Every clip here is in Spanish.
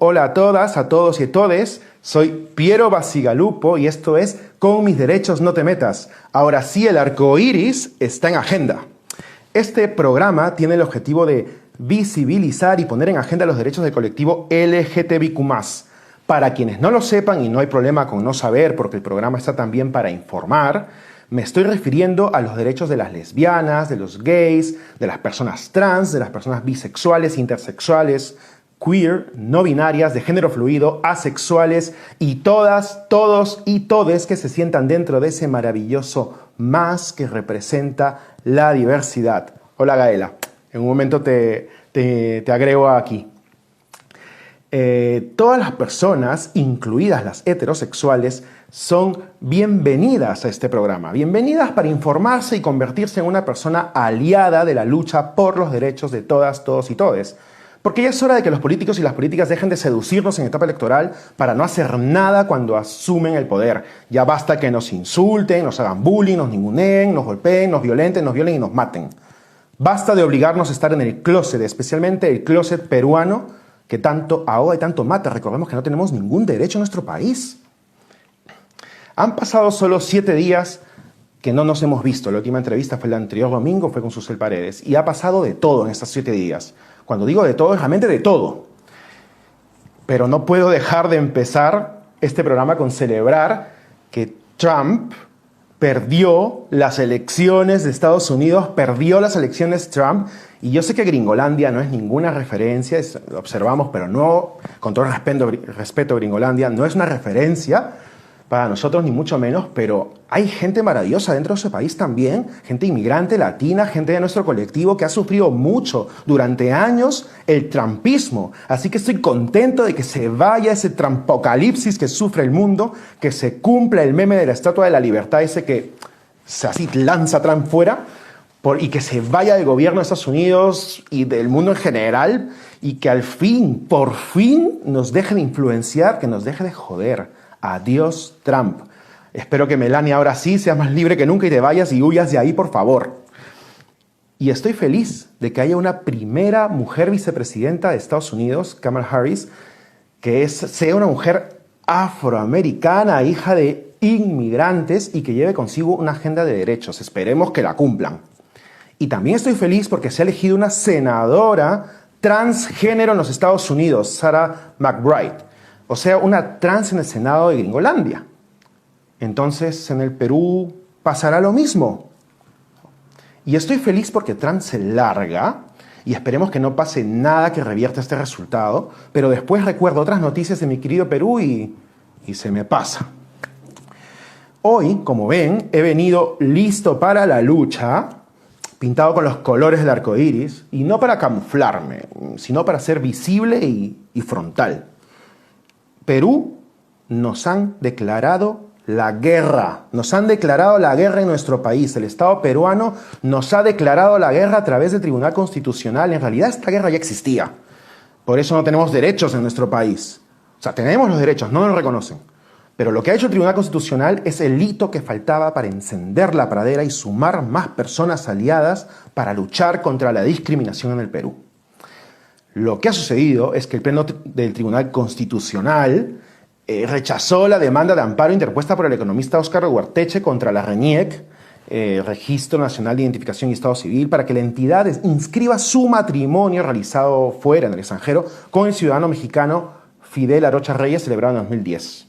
hola a todas, a todos y a todes. Soy Piero Bacigalupo y esto es Con mis derechos no te metas. Ahora sí, el arco iris está en agenda. Este programa tiene el objetivo de visibilizar y poner en agenda los derechos del colectivo LGTBIQ+. Para quienes no lo sepan, y no hay problema con no saber porque el programa está también para informar, me estoy refiriendo a los derechos de las lesbianas, de los gays, de las personas trans, de las personas bisexuales, intersexuales, queer, no binarias, de género fluido, asexuales y todas, todos y todes que se sientan dentro de ese maravilloso más que representa la diversidad. Hola Gaela, en un momento te agrego aquí. Todas las personas, incluidas las heterosexuales, son bienvenidas a este programa. Bienvenidas para informarse y convertirse en una persona aliada de la lucha por los derechos de todas, todos y todes. Porque ya es hora de que los políticos y las políticas dejen de seducirnos en etapa electoral para no hacer nada cuando asumen el poder. Ya basta que nos insulten, nos hagan bullying, nos ninguneen, nos golpeen, nos violenten y nos maten. Basta de obligarnos a estar en el closet, especialmente el closet peruano, que tanto ahoga y tanto mata. Recordemos que no tenemos ningún derecho en nuestro país. Han pasado solo 7 días que no nos hemos visto. La última entrevista fue el anterior domingo, fue con Susel Paredes. Y ha pasado de todo en estos 7 días. Cuando digo de todo, es realmente de todo. Pero no puedo dejar de empezar este programa con celebrar que Trump perdió las elecciones de Estados Unidos, perdió las elecciones Trump. Y yo sé que Gringolandia no es ninguna referencia, lo observamos, pero no, con todo el respeto a Gringolandia, no es una referencia para nosotros, ni mucho menos, pero hay gente maravillosa dentro de ese país también, gente inmigrante, latina, gente de nuestro colectivo que ha sufrido mucho durante años el trumpismo. Así que estoy contento de que se vaya ese trampocalipsis que sufre el mundo, que se cumpla el meme de la Estatua de la Libertad, ese que se así lanza Trump fuera, y que se vaya del gobierno de Estados Unidos y del mundo en general, y que al fin, por fin, nos deje de influenciar, que nos deje de joder. Adiós, Trump. Espero que Melania ahora sí seas más libre que nunca y te vayas y huyas de ahí, por favor. Y estoy feliz de que haya una primera mujer vicepresidenta de Estados Unidos, Kamala Harris, que sea una mujer afroamericana, hija de inmigrantes y que lleve consigo una agenda de derechos. Esperemos que la cumplan. Y también estoy feliz porque se ha elegido una senadora transgénero en los Estados Unidos, Sarah McBride. O sea, una trans en el Senado de Gringolandia. Entonces, en el Perú pasará lo mismo. Y estoy feliz porque Trump se larga y esperemos que no pase nada que revierta este resultado, pero después recuerdo otras noticias de mi querido Perú y se me pasa. Hoy, como ven, he venido listo para la lucha, pintado con los colores del arco iris, y no para camuflarme, sino para ser visible y frontal. Perú nos han declarado la guerra. Nos han declarado la guerra en nuestro país. El Estado peruano nos ha declarado la guerra a través del Tribunal Constitucional. En realidad esta guerra ya existía. Por eso no tenemos derechos en nuestro país. O sea, tenemos los derechos, no nos reconocen. Pero lo que ha hecho el Tribunal Constitucional es el hito que faltaba para encender la pradera y sumar más personas aliadas para luchar contra la discriminación en el Perú. Lo que ha sucedido es que el Pleno del Tribunal Constitucional rechazó la demanda de amparo interpuesta por el economista Óscar Ugarteche contra la RENIEC, Registro Nacional de Identificación y Estado Civil, para que la entidad inscriba su matrimonio realizado fuera, en el extranjero, con el ciudadano mexicano Fidel Arocha Reyes, celebrado en 2010.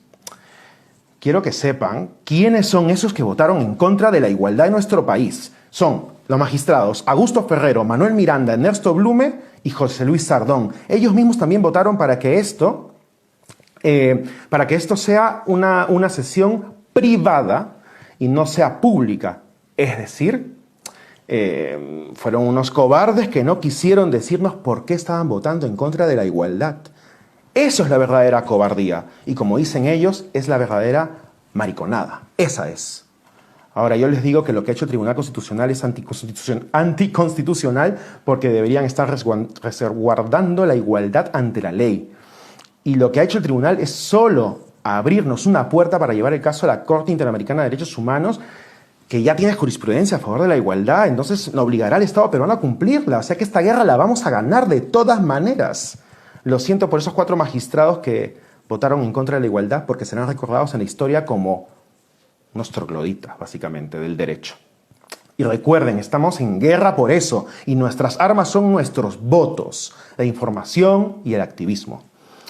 Quiero que sepan quiénes son esos que votaron en contra de la igualdad en nuestro país. Son los magistrados Augusto Ferrero, Manuel Miranda, Ernesto Blume y José Luis Sardón. Ellos mismos también votaron para que esto sea una sesión privada y no sea pública. Es decir, fueron unos cobardes que no quisieron decirnos por qué estaban votando en contra de la igualdad. Eso es la verdadera cobardía. Y como dicen ellos, es la verdadera mariconada. Esa es. Ahora, yo les digo que lo que ha hecho el Tribunal Constitucional es anticonstitucional porque deberían estar resguardando la igualdad ante la ley. Y lo que ha hecho el Tribunal es solo abrirnos una puerta para llevar el caso a la Corte Interamericana de Derechos Humanos, que ya tiene jurisprudencia a favor de la igualdad, entonces obligará al Estado peruano a cumplirla. O sea que esta guerra la vamos a ganar de todas maneras. Lo siento por esos 4 magistrados que votaron en contra de la igualdad, porque serán recordados en la historia como unos trogloditas, básicamente, del derecho. Y recuerden, estamos en guerra por eso, y nuestras armas son nuestros votos, la información y el activismo.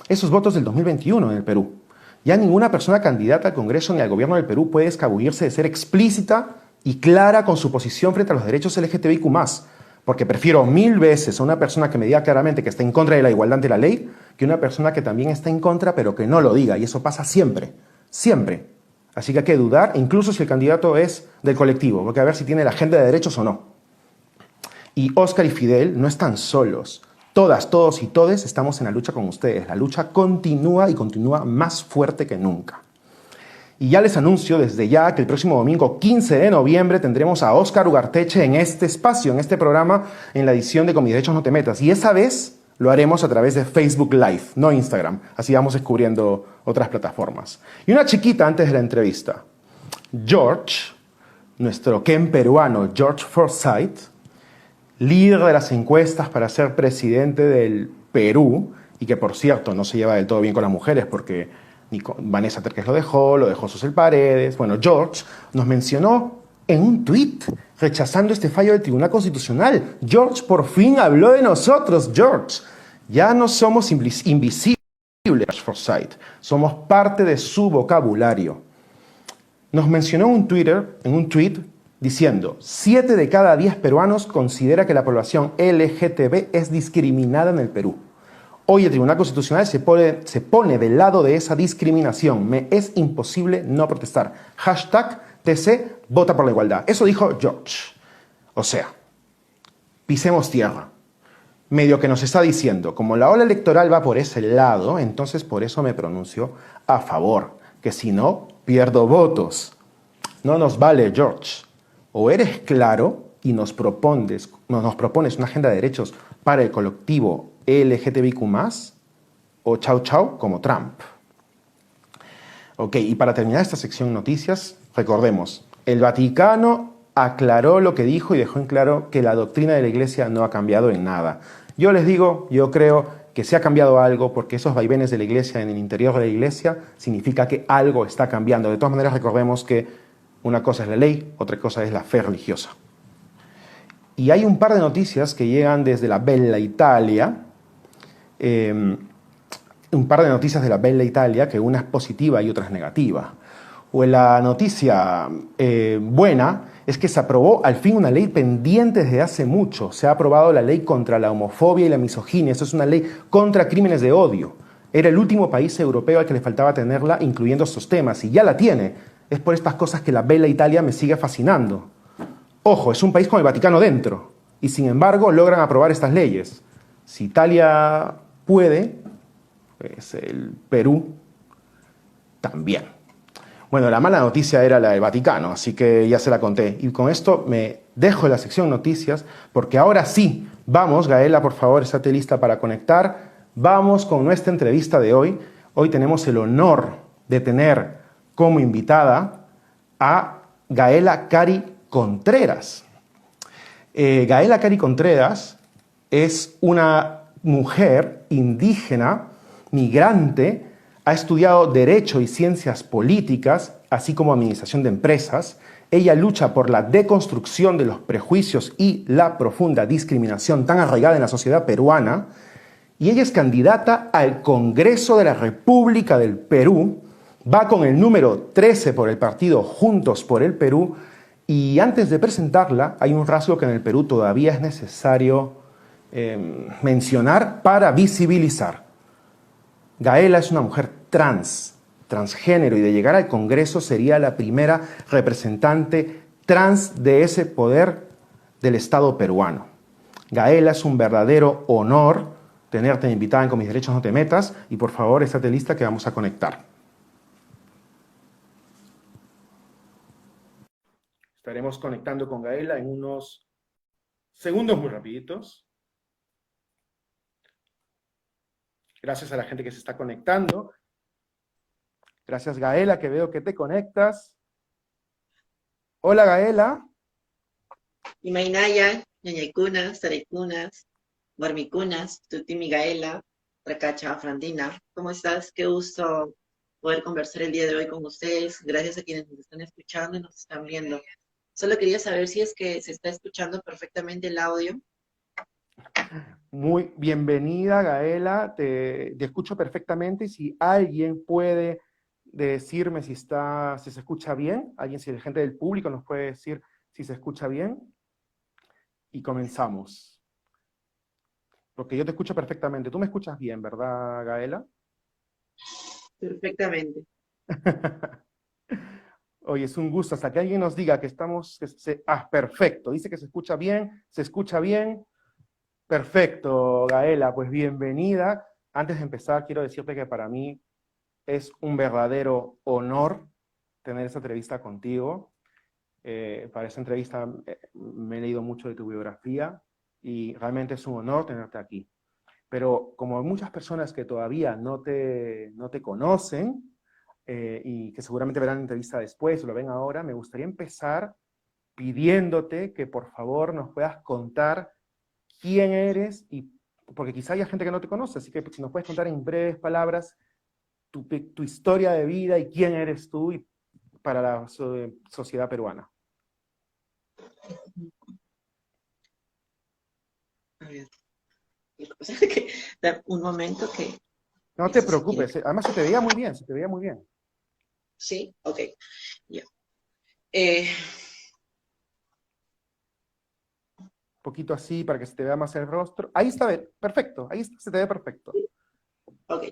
Esos votos del 2021 en el Perú. Ya ninguna persona candidata al Congreso ni al gobierno del Perú puede escabullirse de ser explícita y clara con su posición frente a los derechos LGTBIQ+, porque prefiero 1000 veces a una persona que me diga claramente que está en contra de la igualdad ante la ley, que una persona que también está en contra pero que no lo diga, y eso pasa siempre, siempre. Así que hay que dudar, incluso si el candidato es del colectivo, porque a ver si tiene la agenda de derechos o no. Y Óscar y Fidel no están solos. Todas, todos y todes estamos en la lucha con ustedes. La lucha continúa y continúa más fuerte que nunca. Y ya les anuncio desde ya que el próximo domingo 15 de noviembre tendremos a Óscar Ugarteche en este espacio, en este programa, en la edición de Con mis derechos no te metas. Y esa vez lo haremos a través de Facebook Live, no Instagram. Así vamos descubriendo otras plataformas. Y una chiquita antes de la entrevista. George, nuestro Ken peruano, George Forsyth, líder de las encuestas para ser presidente del Perú, y que por cierto no se lleva del todo bien con las mujeres porque Vanessa Terques lo dejó Susel Paredes. Bueno, George nos mencionó en un tuit rechazando este fallo del Tribunal Constitucional. George por fin habló de nosotros, George. Ya no somos invisibles, George Forsyth. Somos parte de su vocabulario. Nos mencionó en un tuit diciendo: 7 de cada 10 peruanos considera que la población LGTB es discriminada en el Perú. Hoy el Tribunal Constitucional se pone del lado de esa discriminación. Me es imposible no protestar. Hashtag TC, vota por la igualdad. Eso dijo George. O sea, pisemos tierra. Medio que nos está diciendo, como la ola electoral va por ese lado, entonces por eso me pronuncio a favor, que si no, pierdo votos. No nos vale, George. O eres claro y nos propones una agenda de derechos para el colectivo LGTBIQ+, o chau chau como Trump. Ok, y para terminar esta sección noticias, recordemos, el Vaticano aclaró lo que dijo y dejó en claro que la doctrina de la Iglesia no ha cambiado en nada. Yo les digo, yo creo que se ha cambiado algo porque esos vaivenes de la Iglesia en el interior de la Iglesia significa que algo está cambiando. De todas maneras, recordemos que una cosa es la ley, otra cosa es la fe religiosa. Y hay un par de noticias que llegan desde la Bella Italia, un par de noticias de la Bella Italia, que una es positiva y otra es negativa. O la noticia buena es que se aprobó al fin una ley pendiente desde hace mucho. Se ha aprobado la ley contra la homofobia y la misoginia. Eso es una ley contra crímenes de odio. Era el último país europeo al que le faltaba tenerla, incluyendo estos temas, y ya la tiene. Es por estas cosas que la Bella Italia me sigue fascinando. Ojo, es un país con el Vaticano dentro, y sin embargo logran aprobar estas leyes. Si Italia puede, pues el Perú también. Bueno, la mala noticia era la del Vaticano, así que ya se la conté. Y con esto me dejo la sección noticias, porque ahora sí, vamos, Gaela, por favor, estate lista para conectar. Vamos con nuestra entrevista de hoy. Hoy tenemos el honor de tener como invitada a Gaela Cari Contreras. Gaela Cari Contreras es una mujer indígena, migrante, ha estudiado Derecho y Ciencias Políticas, así como Administración de Empresas. Ella lucha por la deconstrucción de los prejuicios y la profunda discriminación tan arraigada en la sociedad peruana. Y ella es candidata al Congreso de la República del Perú. Va con el número 13 por el partido Juntos por el Perú. Y antes de presentarla, hay un rasgo que en el Perú todavía es necesario mencionar para visibilizar. Gaela es una mujer transgénero, y de llegar al Congreso sería la primera representante trans de ese poder del Estado peruano. Gaela, es un verdadero honor tenerte invitada en Con mis derechos no te metas, y por favor, estate lista que vamos a conectar. Estaremos conectando con Gaela en unos segundos muy rapiditos. Gracias a la gente que se está conectando. Gracias, Gaela, que veo que te conectas. Hola, Gaela. Imaynaya, ñañaykunas, taraykunas, warmikunas, tuti Migaela. Racacha, Frandina. ¿Cómo estás? Qué gusto poder conversar el día de hoy con ustedes. Gracias a quienes nos están escuchando y nos están viendo. Solo quería saber si es que se está escuchando perfectamente el audio. Muy bienvenida, Gaela. Te escucho perfectamente y si alguien puede decirme si se escucha bien, alguien, si la gente del público nos puede decir si se escucha bien y comenzamos. Porque yo te escucho perfectamente. Tú me escuchas bien, ¿verdad, Gaela? Perfectamente. Oye, es un gusto. Hasta que alguien nos diga que estamos... perfecto. Dice que se escucha bien, se escucha bien. Perfecto, Gaela. Pues bienvenida. Antes de empezar, quiero decirte que para mí es un verdadero honor tener esta entrevista contigo. Para esta entrevista me he leído mucho de tu biografía y realmente es un honor tenerte aquí. Pero como hay muchas personas que todavía no te conocen y que seguramente verán la entrevista después o lo ven ahora, me gustaría empezar pidiéndote que por favor nos puedas contar quién eres y porque quizá haya gente que no te conoce, así que si nos puedes contar en breves palabras tu historia de vida y quién eres tú y para la sociedad peruana. A ver, un momento que No te esto se quiere. preocupes, además se te veía muy bien, se te veía muy bien. Un Sí, ok, ya. Eh, poquito así para que se te vea más el rostro. Ahí está, perfecto, ahí está, se te ve perfecto. ok.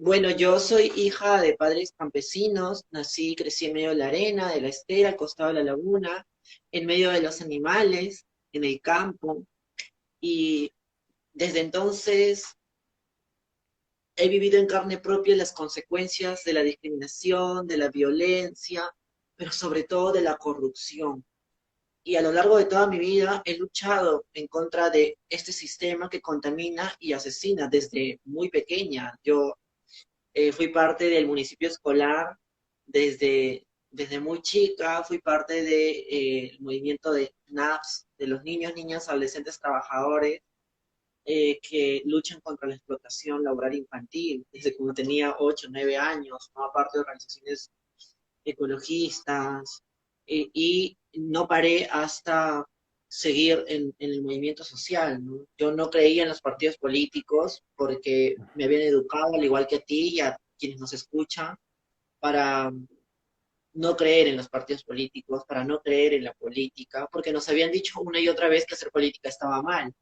Bueno, yo soy hija de padres campesinos. Nací y crecí en medio de la arena, de la estera, al costado de la laguna, en medio de los animales, en el campo. Y desde entonces he vivido en carne propia las consecuencias de la discriminación, de la violencia, pero sobre todo de la corrupción. Y a lo largo de toda mi vida he luchado en contra de este sistema que contamina y asesina desde muy pequeña. Yo fui parte del municipio escolar desde muy chica, fui parte del movimiento de NAPS, de los niños, niñas, adolescentes trabajadores que luchan contra la explotación laboral infantil, desde cuando tenía 8 9 años, ¿no? Aparte de organizaciones ecologistas, y no paré hasta seguir en el movimiento social, ¿no? Yo no creía en los partidos políticos porque me habían educado, al igual que a ti y a quienes nos escuchan, para no creer en los partidos políticos, para no creer en la política, porque nos habían dicho una y otra vez que hacer política estaba mal.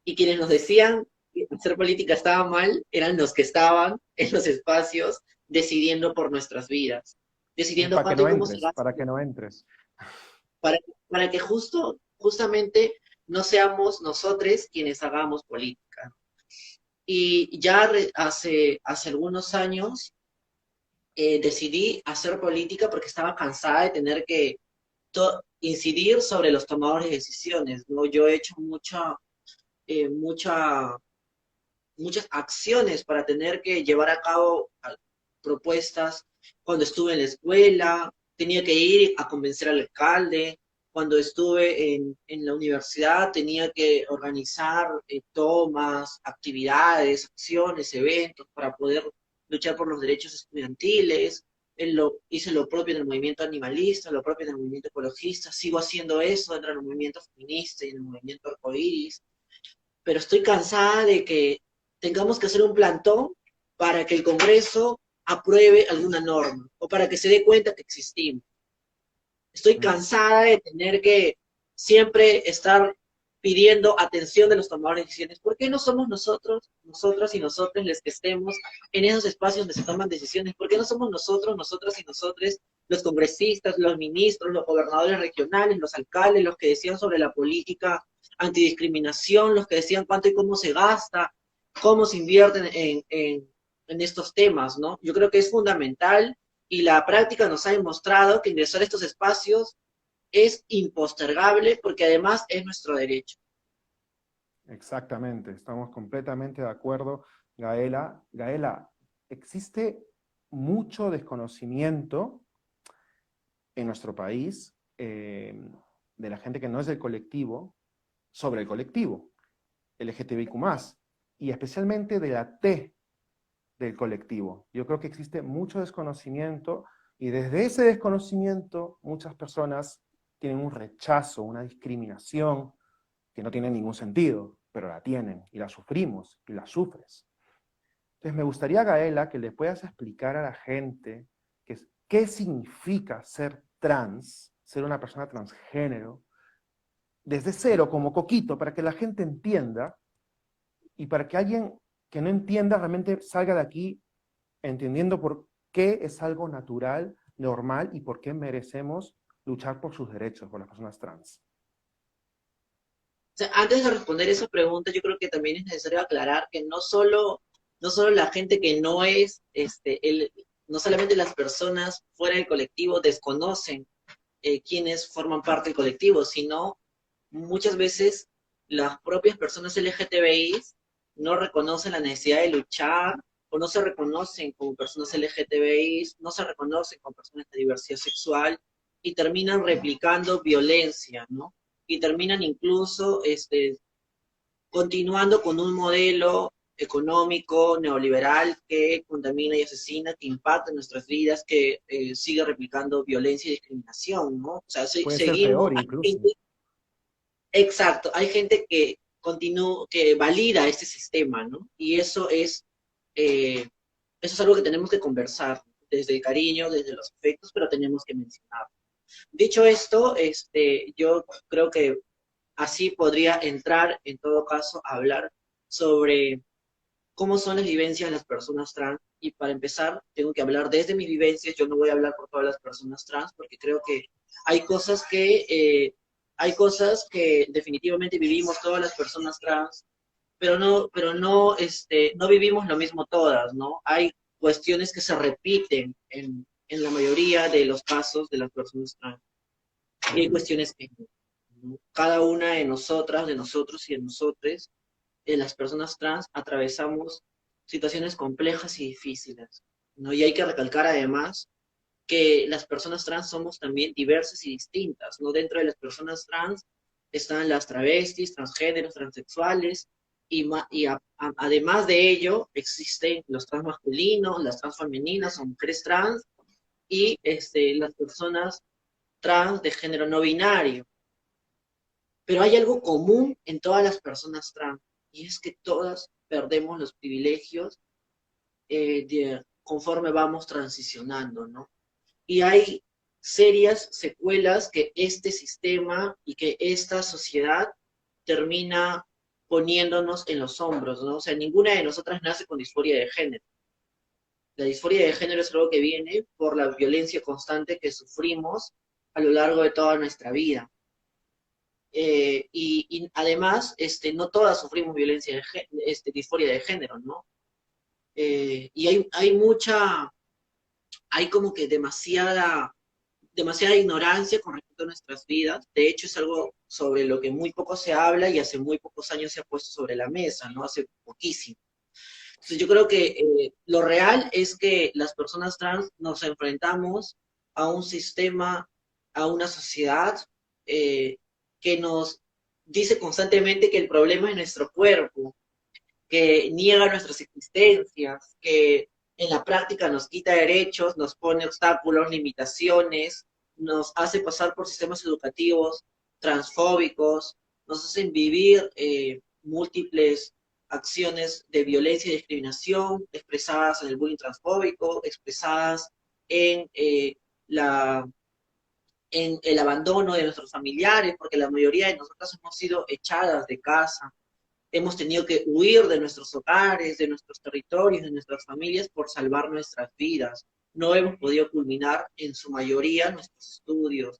Y quienes nos decían que hacer política estaba mal eran los que estaban en los espacios decidiendo por nuestras vidas, decidiendo Para que cuánto y no cómo se entres, gasta, para que no entres. para, para que justamente no seamos nosotros quienes hagamos política. Y ya hace algunos años decidí hacer política porque estaba cansada de tener que incidir sobre los tomadores de decisiones, ¿no? Yo he hecho eh, mucha, muchas acciones para tener que llevar a cabo propuestas. Cuando estuve en la escuela, tenía que ir a convencer al alcalde. Cuando estuve en la universidad, tenía que organizar tomas, actividades, acciones, eventos para poder luchar por los derechos estudiantiles. Hice lo propio en el movimiento animalista, lo propio en el movimiento ecologista. Sigo haciendo eso dentro del movimiento feminista y en el movimiento arcoíris, pero estoy cansada de que tengamos que hacer un plantón para que el Congreso apruebe alguna norma o para que se dé cuenta que existimos. Estoy Mm. cansada de tener que siempre estar pidiendo atención de los tomadores de decisiones. ¿Por qué no somos nosotros, nosotras y nosotros los que estemos en esos espacios donde se toman decisiones? ¿Por qué no somos nosotros, nosotras y nosotros los congresistas, los ministros, los gobernadores regionales, los alcaldes, los que decían sobre la política antidiscriminación, los que decían cuánto y cómo se gasta, cómo se invierten en estos temas, ¿no? Yo creo que es fundamental y la práctica nos ha demostrado que ingresar a estos espacios es impostergable porque además es nuestro derecho. Exactamente, estamos completamente de acuerdo, Gaela. Gaela, existe mucho desconocimiento en nuestro país de la gente que no es del colectivo sobre el colectivo LGTBIQ+. y especialmente de la T del colectivo. Yo creo que existe mucho desconocimiento y desde ese desconocimiento muchas personas tienen un rechazo, una discriminación que no tiene ningún sentido, pero la tienen y la sufrimos y la sufres. Entonces me gustaría, Gaela, que le puedas explicar a la gente qué significa ser trans, ser una persona transgénero, desde cero, como Coquito, para que la gente entienda y para que alguien que no entienda realmente salga de aquí entendiendo por qué es algo natural, normal y por qué merecemos luchar por sus derechos, por las personas trans. O sea, antes de responder esa pregunta, yo creo que también es necesario aclarar que no solo la gente que no es, no solamente las personas fuera del colectivo desconocen quienes forman parte del colectivo, sino muchas veces las propias personas LGTBI no reconocen la necesidad de luchar o no se reconocen como personas LGTBI, no se reconocen como personas de diversidad sexual y terminan replicando violencia, ¿no? Y terminan incluso continuando con un modelo económico neoliberal que contamina y asesina, que impacta en nuestras vidas, que sigue replicando violencia y discriminación, ¿no? O sea, Puede ser seguimos, peor hay incluso. gente, exacto, hay gente que continúa, que valida este sistema, ¿no? Y eh, eso es algo que tenemos que conversar, desde el cariño, desde los afectos, pero tenemos que mencionar. Dicho esto, yo creo que así podría entrar, en todo caso, a hablar sobre cómo son las vivencias de las personas trans. Y para empezar, tengo que hablar desde mis vivencias. Yo no voy a hablar por todas las personas trans, porque creo que hay cosas que, eh, hay cosas que definitivamente vivimos todas las personas trans, pero no vivimos lo mismo todas, ¿no? Hay cuestiones que se repiten en la mayoría de los casos de las personas trans. Y hay cuestiones que no, ¿no? Cada una de nosotras, de nosotros y de nosotres, las personas trans, atravesamos situaciones complejas y difíciles, ¿no? Y hay que recalcar además que las personas trans somos también diversas y distintas, ¿no? Dentro de las personas trans están las travestis, transgéneros, transexuales, además de ello existen los trans masculinos, las trans femeninas o mujeres trans, y las personas trans de género no binario. Pero hay algo común en todas las personas trans, y es que todas perdemos los privilegios conforme vamos transicionando, ¿no? Y hay serias secuelas que este sistema y que esta sociedad termina poniéndonos en los hombros, ¿no? O sea, ninguna de nosotras nace con disforia de género. La disforia de género es algo que viene por la violencia constante que sufrimos a lo largo de toda nuestra vida. Y además, no todas sufrimos violencia disforia de género, ¿no? Y hay como que demasiada ignorancia con respecto a nuestras vidas. De hecho, es algo sobre lo que muy poco se habla y hace muy pocos años se ha puesto sobre la mesa, ¿no? Hace poquísimo. Entonces, yo creo que lo real es que las personas trans nos enfrentamos a un sistema, a una sociedad eh, que nos dice constantemente que el problema es nuestro cuerpo, que niega nuestras existencias, que en la práctica nos quita derechos, nos pone obstáculos, limitaciones, nos hace pasar por sistemas educativos transfóbicos, nos hacen vivir múltiples acciones de violencia y discriminación expresadas en el bullying transfóbico, expresadas en, la, en el abandono de nuestros familiares, porque la mayoría de nosotras hemos sido echadas de casa, hemos tenido que huir de nuestros hogares, de nuestros territorios, de nuestras familias por salvar nuestras vidas. No hemos podido culminar en su mayoría nuestros estudios.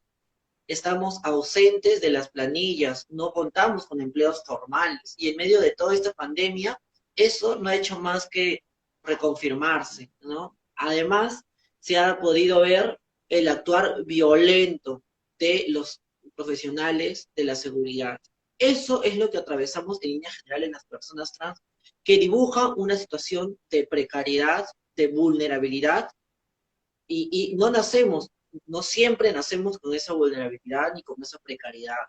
Estamos ausentes de las planillas, no contamos con empleos formales y en medio de toda esta pandemia, eso no ha hecho más que reconfirmarse, ¿no? Además, se ha podido ver el actuar violento de los profesionales de la seguridad. Eso es lo que atravesamos en línea general en las personas trans, que dibujan una situación de precariedad, de vulnerabilidad, y no nacemos, no siempre nacemos con esa vulnerabilidad ni con esa precariedad,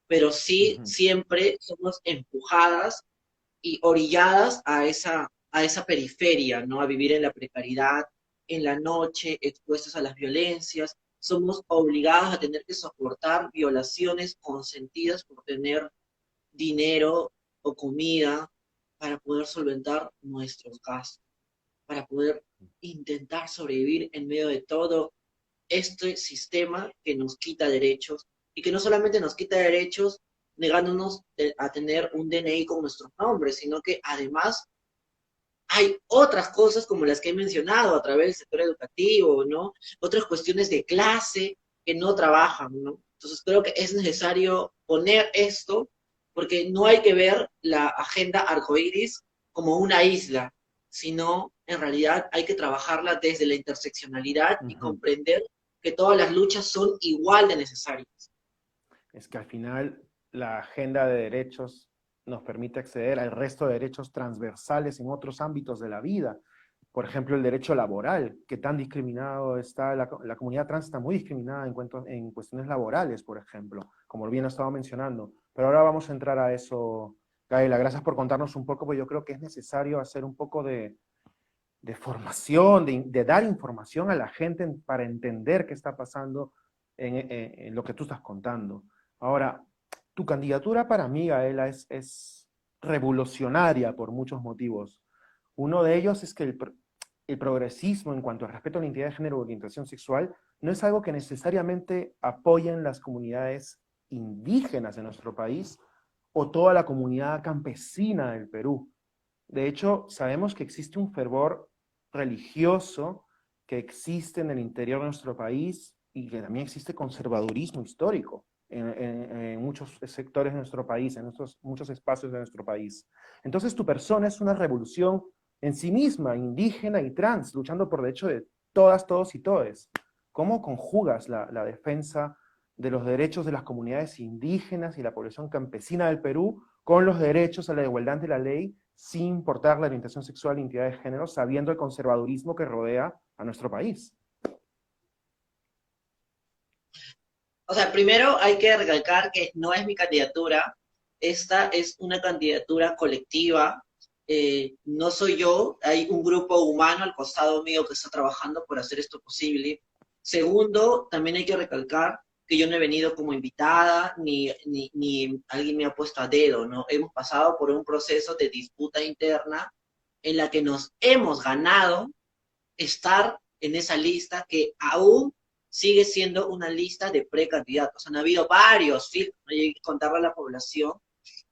pero sí Ujú. siempre somos empujadas y orilladas a esa periferia, ¿no? A vivir en la precariedad, en la noche, expuestas a las violencias. Somos obligadas a tener que soportar violaciones consentidas por tener dinero o comida para poder solventar nuestros gastos, para poder intentar sobrevivir en medio de todo este sistema que nos quita derechos y que no solamente nos quita derechos negándonos a tener un DNI con nuestros nombres, sino que además hay otras cosas como las que he mencionado a través del sector educativo, ¿no? Otras cuestiones de clase que no trabajan, ¿no? Entonces creo que es necesario poner esto porque no hay que ver la agenda arcoíris como una isla, sino en realidad hay que trabajarla desde la interseccionalidad y Ujú. comprender que todas las luchas son igual de necesarias. Es que al final la agenda de derechos nos permite acceder al resto de derechos transversales en otros ámbitos de la vida. Por ejemplo, el derecho laboral, que tan discriminado está, la comunidad trans está muy discriminada en cuestiones laborales, por ejemplo, como bien lo estaba mencionando. Pero ahora vamos a entrar a eso, Gaela. Gracias por contarnos un poco, porque yo creo que es necesario hacer un poco de formación, de dar información a la gente para entender qué está pasando en lo que tú estás contando. Ahora, tu candidatura para mí, Gaela, es revolucionaria por muchos motivos. Uno de ellos es que el progresismo en cuanto al respeto a la identidad de género o orientación sexual no es algo que necesariamente apoyen las comunidades indígenas de nuestro país o toda la comunidad campesina del Perú. De hecho, sabemos que existe un fervor religioso que existe en el interior de nuestro país y que también existe conservadurismo histórico en muchos sectores de nuestro país, en muchos espacios de nuestro país. Entonces tu persona es una revolución en sí misma, indígena y trans, luchando por derecho de todas, todos y todes. ¿Cómo conjugas la defensa de los derechos de las comunidades indígenas y la población campesina del Perú con los derechos a la igualdad ante la ley, sin importar la orientación sexual e identidad de género, sabiendo el conservadurismo que rodea a nuestro país? O sea, primero hay que recalcar que no es mi candidatura, esta es una candidatura colectiva, no soy yo, hay un grupo humano al costado mío que está trabajando por hacer esto posible. Segundo, también hay que recalcar que yo no he venido como invitada, ni alguien me ha puesto a dedo, ¿no? Hemos pasado por un proceso de disputa interna en la que nos hemos ganado estar en esa lista que aún sigue siendo una lista de precandidatos. Han habido varios filtros, ¿no? Y hay que contarle a la población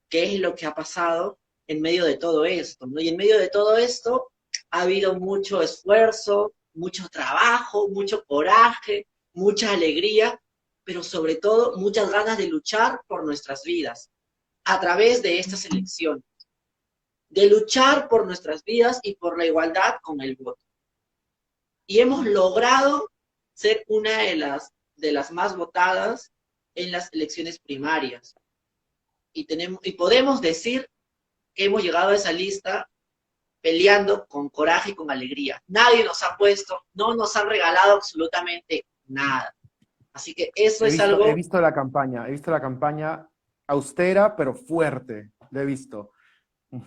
qué es lo que ha pasado en medio de todo esto, ¿no? Y en medio de todo esto ha habido mucho esfuerzo, mucho trabajo, mucho coraje, mucha alegría, pero sobre todo muchas ganas de luchar por nuestras vidas a través de estas elecciones, de luchar por nuestras vidas y por la igualdad con el voto. Y hemos logrado ser una de las más votadas en las elecciones primarias. Y podemos decir que hemos llegado a esa lista peleando con coraje y con alegría. Nadie nos ha puesto, no nos han regalado absolutamente nada. Así que eso es He algo, visto he visto la campaña austera pero fuerte, lo he visto. sí,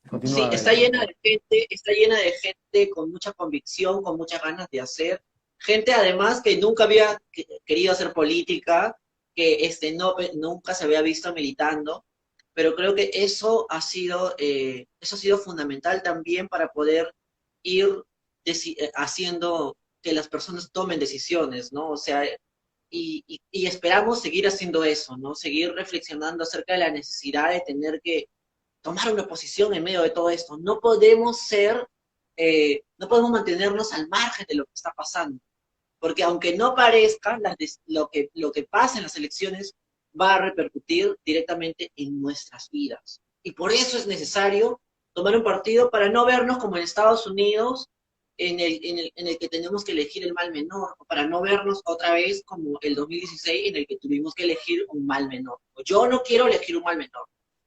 Continúa, Adela, por favor. está llena de gente con mucha convicción, con muchas ganas de hacer. Gente además que nunca había querido hacer política, que no, nunca se había visto militando, pero creo que eso ha sido fundamental también para poder ir haciendo que las personas tomen decisiones, ¿no? O sea, y esperamos seguir haciendo eso, ¿no? Seguir reflexionando acerca de la necesidad de tener que tomar una posición en medio de todo esto. No podemos no podemos mantenernos al margen de lo que está pasando, porque aunque no parezca, lo que pasa en las elecciones va a repercutir directamente en nuestras vidas. Y por eso es necesario tomar un partido para no vernos como en Estados Unidos, en el que tenemos que elegir el mal menor, o para no vernos otra vez como el 2016 en el que tuvimos que elegir un mal menor. Yo no quiero elegir un mal menor.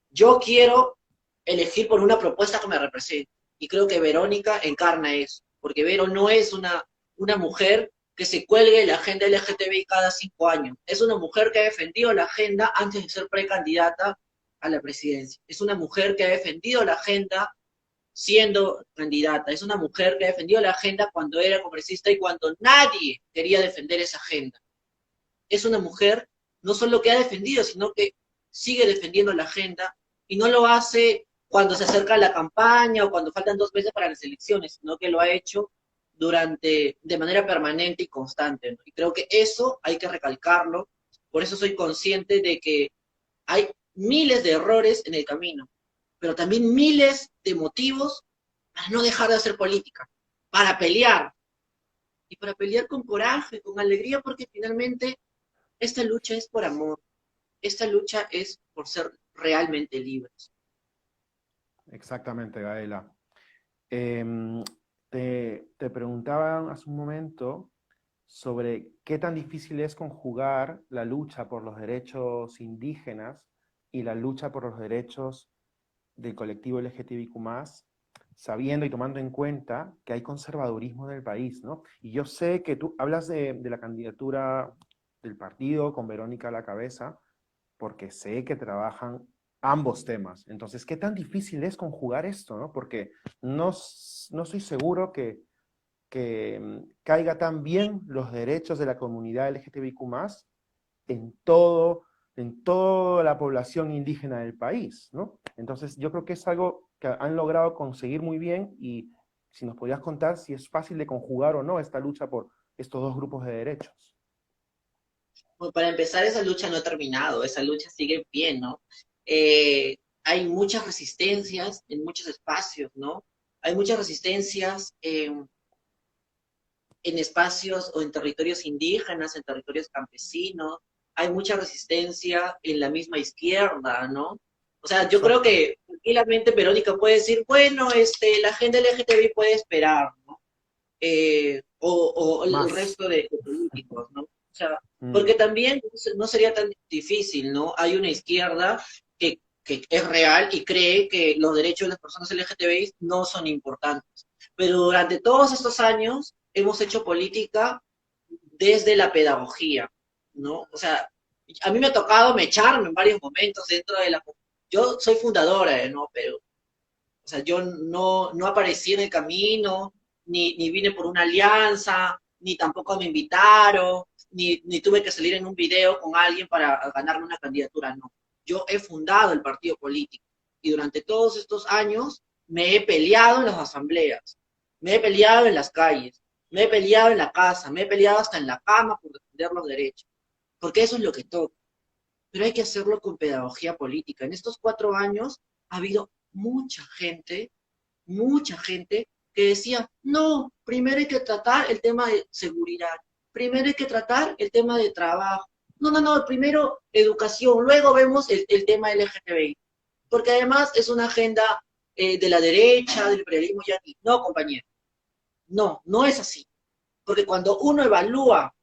Yo quiero elegir por una propuesta que me represente. Y creo que Verónica encarna eso, porque Vero no es una mujer que se cuelgue la agenda LGTBI cada 5 años. Es una mujer que ha defendido la agenda antes de ser precandidata a la presidencia. Es una mujer que ha defendido la agenda siendo candidata. Es una mujer que ha defendido la agenda cuando era congresista y cuando nadie quería defender esa agenda. Es una mujer no solo que ha defendido, sino que sigue defendiendo la agenda y no lo hace cuando se acerca la campaña o cuando faltan 2 meses para las elecciones, sino que lo ha hecho de manera permanente y constante, ¿no? Y creo que eso hay que recalcarlo. Por eso soy consciente de que hay miles de errores en el camino, pero también miles de motivos para no dejar de hacer política, para pelear, y para pelear con coraje, con alegría, porque finalmente esta lucha es por amor, esta lucha es por ser realmente libres. Exactamente, Gaela. Em, te preguntaba hace un momento sobre qué tan difícil es conjugar la lucha por los derechos indígenas y la lucha por los derechos del colectivo LGTBIQ+, sabiendo y tomando en cuenta que hay conservadurismo en el país, ¿no? Y yo sé que tú hablas de la candidatura del partido con Verónica a la cabeza, porque sé que trabajan ambos temas. Entonces, ¿qué tan difícil es conjugar esto, no? Porque no soy seguro que caiga tan bien los derechos de la comunidad LGTBIQ+, en todo, en toda la población indígena del país, ¿no? Entonces, yo creo que es algo que han logrado conseguir muy bien y si nos podías contar si es fácil de conjugar o no esta lucha por estos dos grupos de derechos. Bueno, para empezar, esa lucha no ha terminado, esa lucha sigue en pie, ¿no? Hay muchas resistencias en muchos espacios, ¿no? Hay muchas resistencias en espacios o en territorios indígenas, en territorios campesinos, hay mucha resistencia en la misma izquierda, ¿no? O sea, yo creo Exacto. que tranquilamente Verónica puede decir, bueno, la agenda LGTBI puede esperar, ¿no? O el Más. resto de políticos, ¿no? O sea, Mm. porque también no sería tan difícil, ¿no? Hay una izquierda que es real y cree que los derechos de las personas LGTBI no son importantes. Pero durante todos estos años hemos hecho política desde la pedagogía, ¿no? O sea, a mí me ha tocado mecharme en varios momentos dentro de la... Yo soy fundadora, ¿no? Pero o sea, yo no aparecí en el camino, ni vine por una alianza, ni tampoco me invitaron, ni tuve que salir en un video con alguien para ganarme una candidatura, no. Yo he fundado el partido político y durante todos estos años me he peleado en las asambleas, me he peleado en las calles, me he peleado en la casa, me he peleado hasta en la cama por defender los derechos, porque eso es lo que toca. Pero hay que hacerlo con pedagogía política. En estos 4 años ha habido mucha gente que decía, no, primero hay que tratar el tema de seguridad, primero hay que tratar el tema de trabajo, no, primero educación, luego vemos el tema LGTBI, porque además es una agenda de la derecha, del imperialismo yanqui. No, compañero, no es así, porque cuando uno evalúa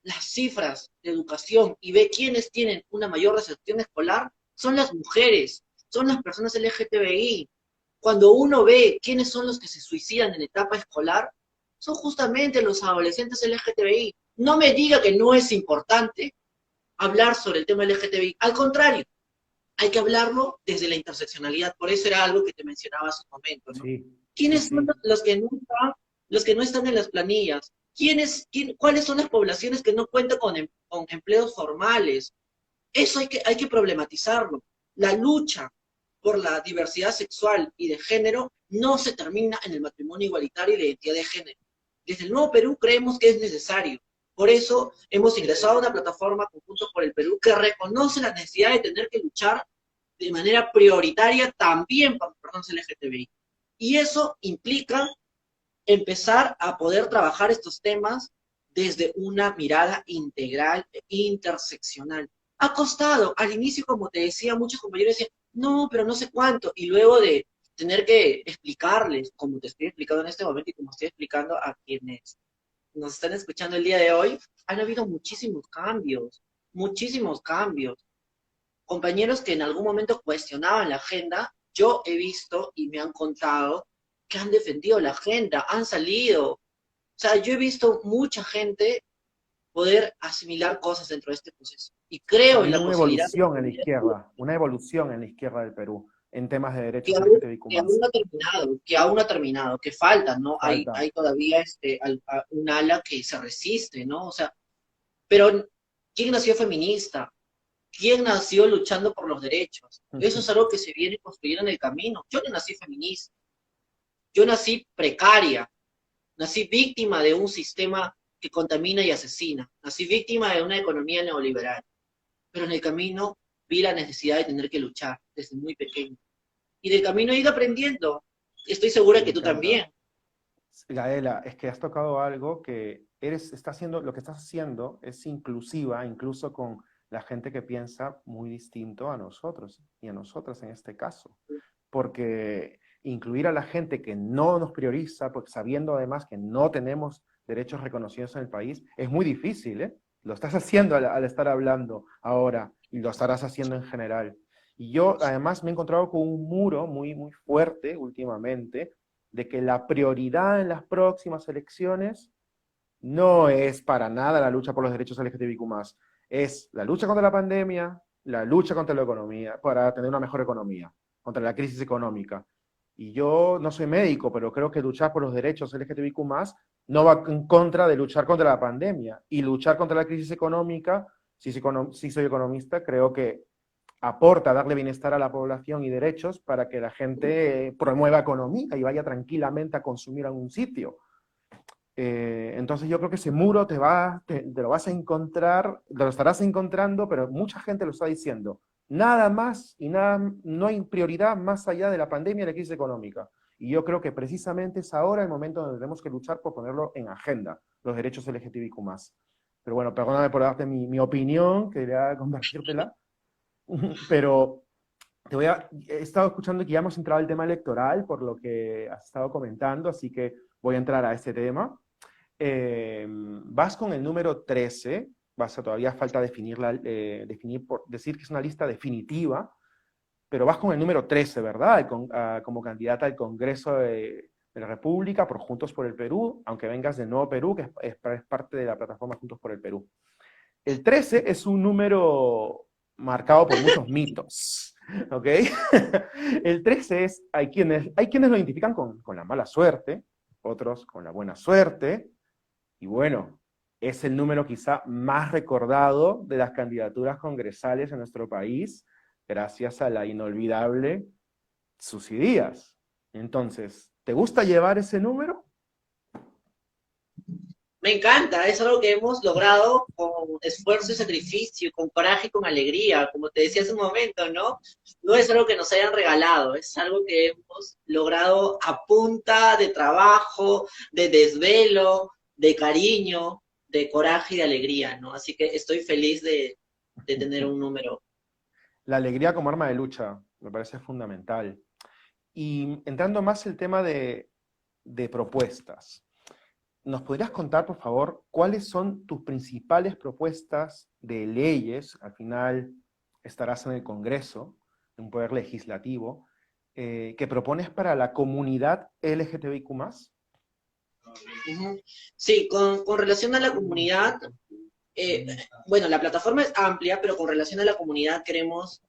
las cifras de educación y ve quiénes tienen una mayor recepción escolar, son las mujeres, son las personas LGTBI. Cuando uno ve quiénes son los que se suicidan en etapa escolar, son justamente los adolescentes LGTBI. No me diga que no es importante hablar sobre el tema LGTBI. Al contrario, hay que hablarlo desde la interseccionalidad. Por eso era algo que te mencionaba hace un momento, ¿no? Sí, sí, ¿Quiénes son sí. los que no están en las planillas? ¿Cuáles son las poblaciones que no cuentan con empleos formales? Eso hay que problematizarlo. La lucha por la diversidad sexual y de género no se termina en el matrimonio igualitario y la identidad de género. Desde el Nuevo Perú creemos que es necesario. Por eso hemos ingresado a una plataforma Conjuntos por el Perú que reconoce la necesidad de tener que luchar de manera prioritaria también para personas LGTBI. Y eso implica empezar a poder trabajar estos temas desde una mirada integral e interseccional. Ha costado, al inicio, como te decía, muchos compañeros decían, no, pero no sé cuánto, y luego de tener que explicarles, como te estoy explicando en este momento y como estoy explicando a quienes nos están escuchando el día de hoy, han habido muchísimos cambios, muchísimos cambios. Compañeros que en algún momento cuestionaban la agenda, yo he visto y me han contado que han defendido la agenda, han salido. O sea, yo he visto mucha gente poder asimilar cosas dentro de este proceso. y Ha creo en habido la posibilidad una evolución en la izquierda del Perú en temas de que derechos aún, LGTBIQ+. que aún no ha terminado, que aún no ha terminado, que falta, ¿no? Falta. Hay todavía un ala que se resiste, ¿no? O sea, pero ¿quién nació feminista? ¿Quién nació luchando por los derechos? Eso es algo que se viene construyendo en el camino. Yo no nací feminista, yo nací precaria, nací víctima de un sistema que contamina y asesina, nací víctima de una economía neoliberal, pero en el camino vi la necesidad de tener que luchar desde muy pequeño. Y del camino he ido aprendiendo. Estoy segura Me que tú encanta. también. Gaela, es que has tocado algo que lo que estás haciendo es inclusiva, incluso con la gente que piensa muy distinto a nosotros y a nosotras en este caso. Porque incluir a la gente que no nos prioriza, porque sabiendo además que no tenemos derechos reconocidos en el país, es muy difícil, ¿eh? Lo estás haciendo al estar hablando ahora y lo estarás haciendo en general. Y yo además me he encontrado con un muro muy, muy fuerte últimamente de que la prioridad en las próximas elecciones no es para nada la lucha por los derechos LGTBIQ+, es la lucha contra la pandemia, la lucha contra la economía, para tener una mejor economía, contra la crisis económica. Y yo no soy médico, pero creo que luchar por los derechos LGTBIQ+, no va en contra de luchar contra la pandemia. Y luchar contra la crisis económica, si soy economista, creo que aporta darle bienestar a la población y derechos para que la gente promueva economía y vaya tranquilamente a consumir a un sitio. Entonces yo creo que ese muro te lo vas a encontrar, te lo estarás encontrando, pero mucha gente lo está diciendo. Nada más y nada, no hay prioridad más allá de la pandemia y la crisis económica. Y yo creo que precisamente es ahora el momento donde tenemos que luchar por ponerlo en agenda, los derechos LGTBIQ+. Pero bueno, perdóname por darte mi opinión, quería compartírtela, pero he estado escuchando que ya hemos entrado al tema electoral, por lo que has estado comentando, así que voy a entrar a ese tema. Vas con el número 13, todavía falta decir que es una lista definitiva, pero vas con el número 13, ¿verdad? Como candidata al Congreso de la República por Juntos por el Perú, aunque vengas de Nuevo Perú, que es parte de la plataforma Juntos por el Perú. El 13 es un número marcado por muchos mitos, ¿ok? El 13 hay quienes lo identifican con la mala suerte, otros con la buena suerte, y bueno, es el número quizá más recordado de las candidaturas congresales en nuestro país, gracias a la inolvidable Susy Díaz. Entonces, ¿te gusta llevar ese número? Me encanta, es algo que hemos logrado con esfuerzo y sacrificio, con coraje y con alegría, como te decía hace un momento, ¿no? No es algo que nos hayan regalado, es algo que hemos logrado a punta de trabajo, de desvelo, de cariño, de coraje y de alegría, ¿no? Así que estoy feliz de tener un número. La alegría como arma de lucha, me parece fundamental. Y entrando más el tema de propuestas, ¿nos podrías contar, por favor, cuáles son tus principales propuestas de leyes? Al final estarás en el Congreso, en un poder legislativo, que propones para la comunidad LGTBIQ+. Ujú. Sí, con relación a la comunidad, eh, bueno, la plataforma es amplia, pero con relación a la comunidad queremos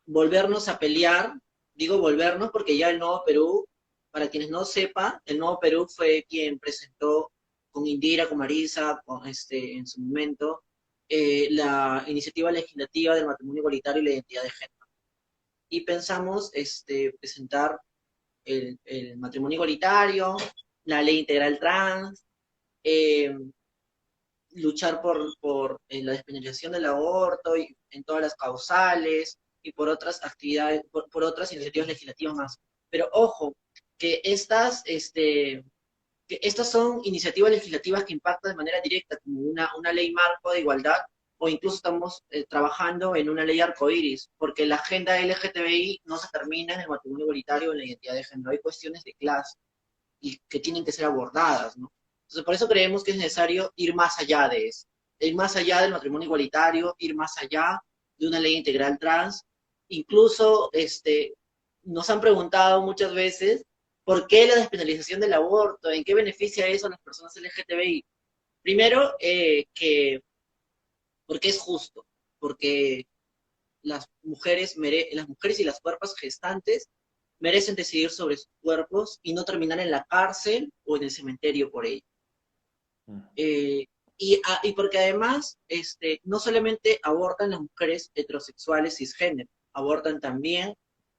volvernos a pelear, digo volvernos porque ya el Nuevo Perú, para quienes no sepan, el Nuevo Perú fue quien presentó con Indira, con Marisa, en su momento, la iniciativa legislativa del matrimonio igualitario y la identidad de género. Y pensamos presentar el matrimonio igualitario, la ley integral trans, eh, luchar por la despenalización del aborto y en todas las causales y por otras actividades, por otras iniciativas legislativas más. Pero ojo, que que estas son iniciativas legislativas que impactan de manera directa, como una ley marco de igualdad, o incluso estamos trabajando en una ley arcoíris, porque la agenda LGTBI no se termina en el matrimonio igualitario o en la identidad de género, hay cuestiones de clase y que tienen que ser abordadas, ¿no? Entonces, por eso creemos que es necesario ir más allá de eso, ir más allá del matrimonio igualitario, ir más allá de una ley integral trans. Incluso nos han preguntado muchas veces por qué la despenalización del aborto, en qué beneficia eso a las personas LGTBI. Primero, porque es justo. porque las mujeres y las cuerpos gestantes merecen decidir sobre sus cuerpos y no terminar en la cárcel o en el cementerio por ello. Mm. Y porque además, no solamente abortan las mujeres heterosexuales cisgénero, abortan también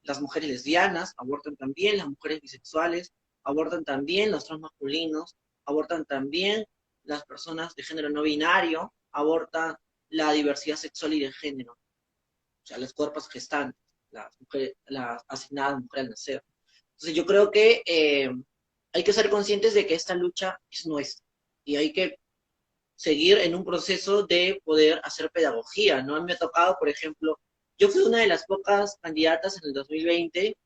las mujeres lesbianas, abortan también las mujeres bisexuales, abortan también los transmasculinos, abortan también las personas de género no binario, abortan la diversidad sexual y de género, o sea, los cuerpos gestantes, las asignadas mujeres al nacer. Entonces yo creo que hay que ser conscientes de que esta lucha es nuestra y hay que seguir en un proceso de poder hacer pedagogía, ¿no? A mí me ha tocado, por ejemplo, yo fui una de las pocas candidatas en el 2020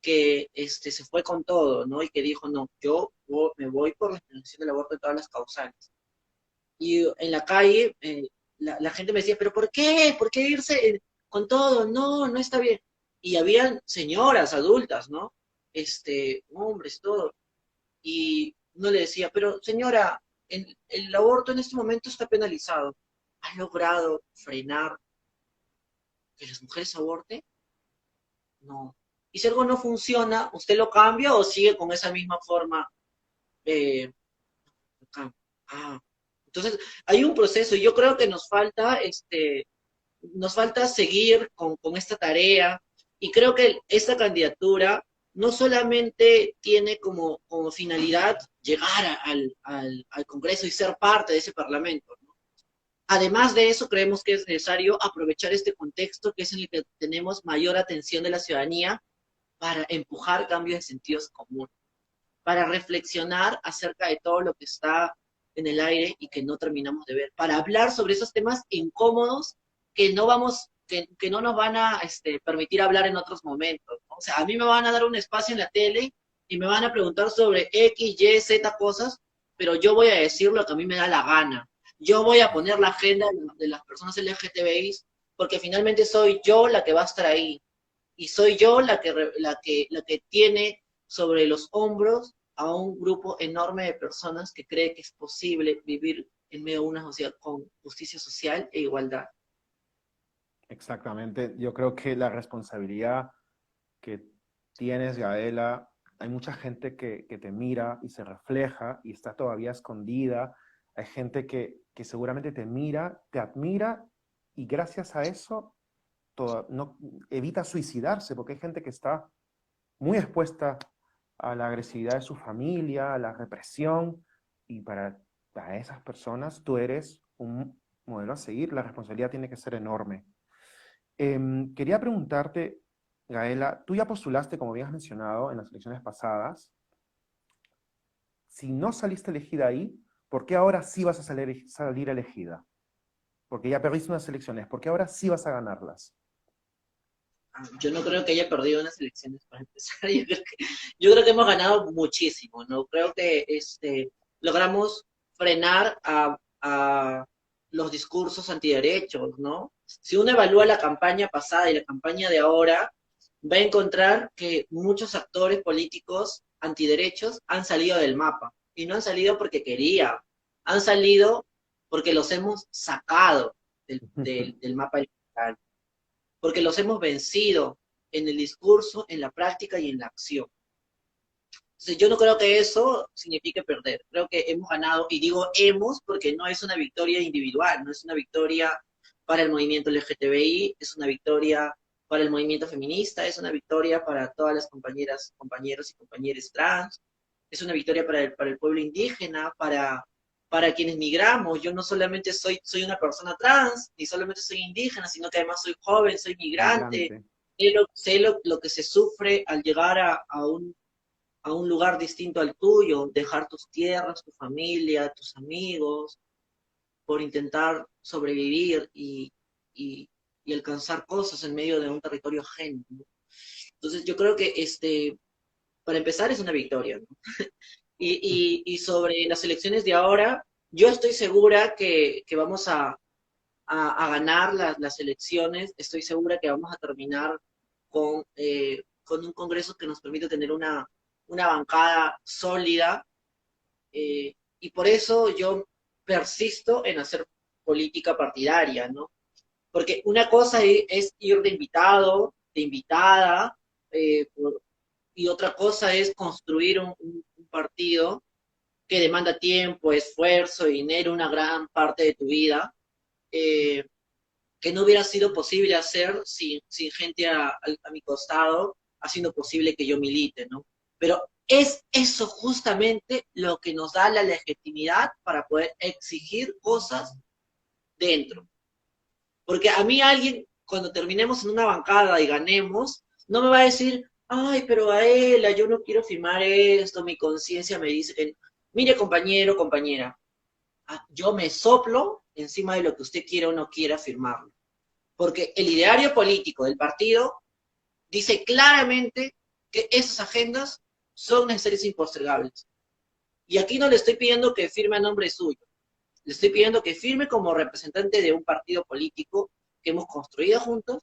que se fue con todo, ¿no? Y que dijo, no, me voy por la implementación del aborto en todas las causales. Y en la calle, la gente me decía, pero ¿por qué? ¿Por qué irse con todo? No, no está bien. Y habían señoras adultas, ¿no? Hombres, todo. Y uno le decía, pero señora, el aborto en este momento está penalizado. ¿Ha logrado frenar que las mujeres aborten? No. Y si algo no funciona, ¿usted lo cambia o sigue con esa misma forma? Eh, ah. Entonces, hay un proceso y yo creo que nos falta seguir con esta tarea y creo que esta candidatura no solamente tiene como finalidad llegar al Congreso y ser parte de ese Parlamento, ¿no? Además de eso, creemos que es necesario aprovechar este contexto que es en el que tenemos mayor atención de la ciudadanía para empujar cambios de sentidos comunes, para reflexionar acerca de todo lo que está en el aire y que no terminamos de ver, para hablar sobre esos temas incómodos que no nos van a permitir hablar en otros momentos, ¿no? O sea, a mí me van a dar un espacio en la tele y me van a preguntar sobre X, Y, Z cosas, pero yo voy a decir lo que a mí me da la gana. Yo voy a poner la agenda de las personas LGTBI porque finalmente soy yo la que va a estar ahí y soy yo la que tiene sobre los hombros a un grupo enorme de personas que cree que es posible vivir en medio de una sociedad con justicia social e igualdad. Exactamente. Yo creo que la responsabilidad que tienes, Gaela, hay mucha gente que te mira y se refleja y está todavía escondida. Hay gente que seguramente te mira, te admira y gracias a eso no, evita suicidarse, porque hay gente que está muy expuesta a la agresividad de su familia, a la represión, y para esas personas tú eres un modelo a seguir. La responsabilidad tiene que ser enorme. Quería preguntarte, Gaela, tú ya postulaste, como bien has mencionado, en las elecciones pasadas. Si no saliste elegida ahí, ¿por qué ahora sí vas a salir elegida? Porque ya perdiste unas elecciones, ¿por qué ahora sí vas a ganarlas? Yo no creo que haya perdido unas elecciones para empezar. Yo creo que hemos ganado muchísimo, ¿no? Creo que logramos frenar a los discursos antiderechos, ¿no? Si uno evalúa la campaña pasada y la campaña de ahora, va a encontrar que muchos actores políticos antiderechos han salido del mapa. Y no han salido porque querían, han salido porque los hemos sacado del mapa electoral, porque los hemos vencido en el discurso, en la práctica y en la acción. Entonces, yo no creo que eso signifique perder. Creo que hemos ganado, y digo hemos porque no es una victoria individual, no es una victoria para el movimiento LGTBI, es una victoria para el movimiento feminista, es una victoria para todas las compañeras, compañeros y compañeras trans, es una victoria para el pueblo indígena, para quienes migramos. Yo no solamente soy una persona trans, ni solamente soy indígena, sino que además soy joven, soy migrante, Migrante. sé lo que se sufre al llegar a un lugar distinto al tuyo, dejar tus tierras, tu familia, tus amigos, por intentar sobrevivir y alcanzar cosas en medio de un territorio ajeno, ¿no? Entonces yo creo que para empezar es una victoria, ¿no? Y sobre las elecciones de ahora, yo estoy segura que vamos a ganar las elecciones, estoy segura que vamos a terminar con un Congreso que nos permite tener una bancada sólida, y por eso yo persisto en hacer política partidaria, ¿no? Porque una cosa es ir de invitado, de invitada, y otra cosa es construir un partido que demanda tiempo, esfuerzo, dinero, una gran parte de tu vida, eh, que no hubiera sido posible hacer sin gente a mi costado, haciendo posible que yo milite, ¿no? Pero es eso justamente lo que nos da la legitimidad para poder exigir cosas dentro. Porque a mí alguien, cuando terminemos en una bancada y ganemos, no me va a decir, ay, pero a él, yo no quiero firmar esto, mi conciencia me dice que, mire compañero, compañera, yo me soplo encima de lo que usted quiera o no quiera firmarlo. Porque el ideario político del partido dice claramente que esas agendas son necesarias e impostergables. Y aquí no le estoy pidiendo que firme a nombre suyo, le estoy pidiendo que firme como representante de un partido político que hemos construido juntos,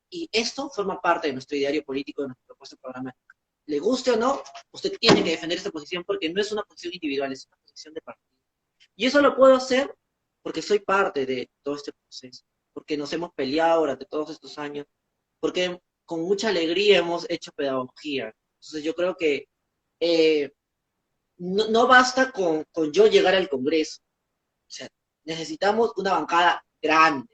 y esto forma parte de nuestro ideario político, de nuestra propuesta programática. Le guste o no, usted tiene que defender esta posición porque no es una posición individual, es una posición de partido. Y eso lo puedo hacer porque soy parte de todo este proceso, porque nos hemos peleado durante todos estos años, porque con mucha alegría hemos hecho pedagogía. Entonces yo creo que eh, no basta con yo llegar al Congreso. O sea, necesitamos una bancada grande,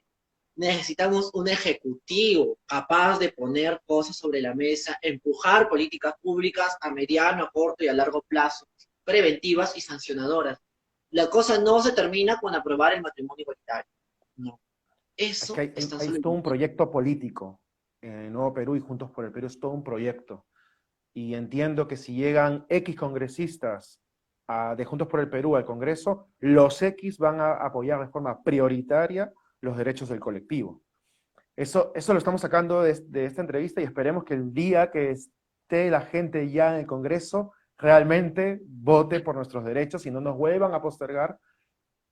necesitamos un ejecutivo capaz de poner cosas sobre la mesa, empujar políticas públicas a mediano, a corto y a largo plazo, preventivas y sancionadoras. La cosa no se termina con aprobar el matrimonio igualitario. No. Es que Eso es tan hay solo... todo un proyecto político. Nuevo Perú y Juntos por el Perú es todo un proyecto. Y entiendo que si llegan X congresistas de Juntos por el Perú al Congreso, los X van a apoyar de forma prioritaria los derechos del colectivo. Eso lo estamos sacando de esta entrevista y esperemos que el día que esté la gente ya en el Congreso realmente vote por nuestros derechos y no nos vuelvan a postergar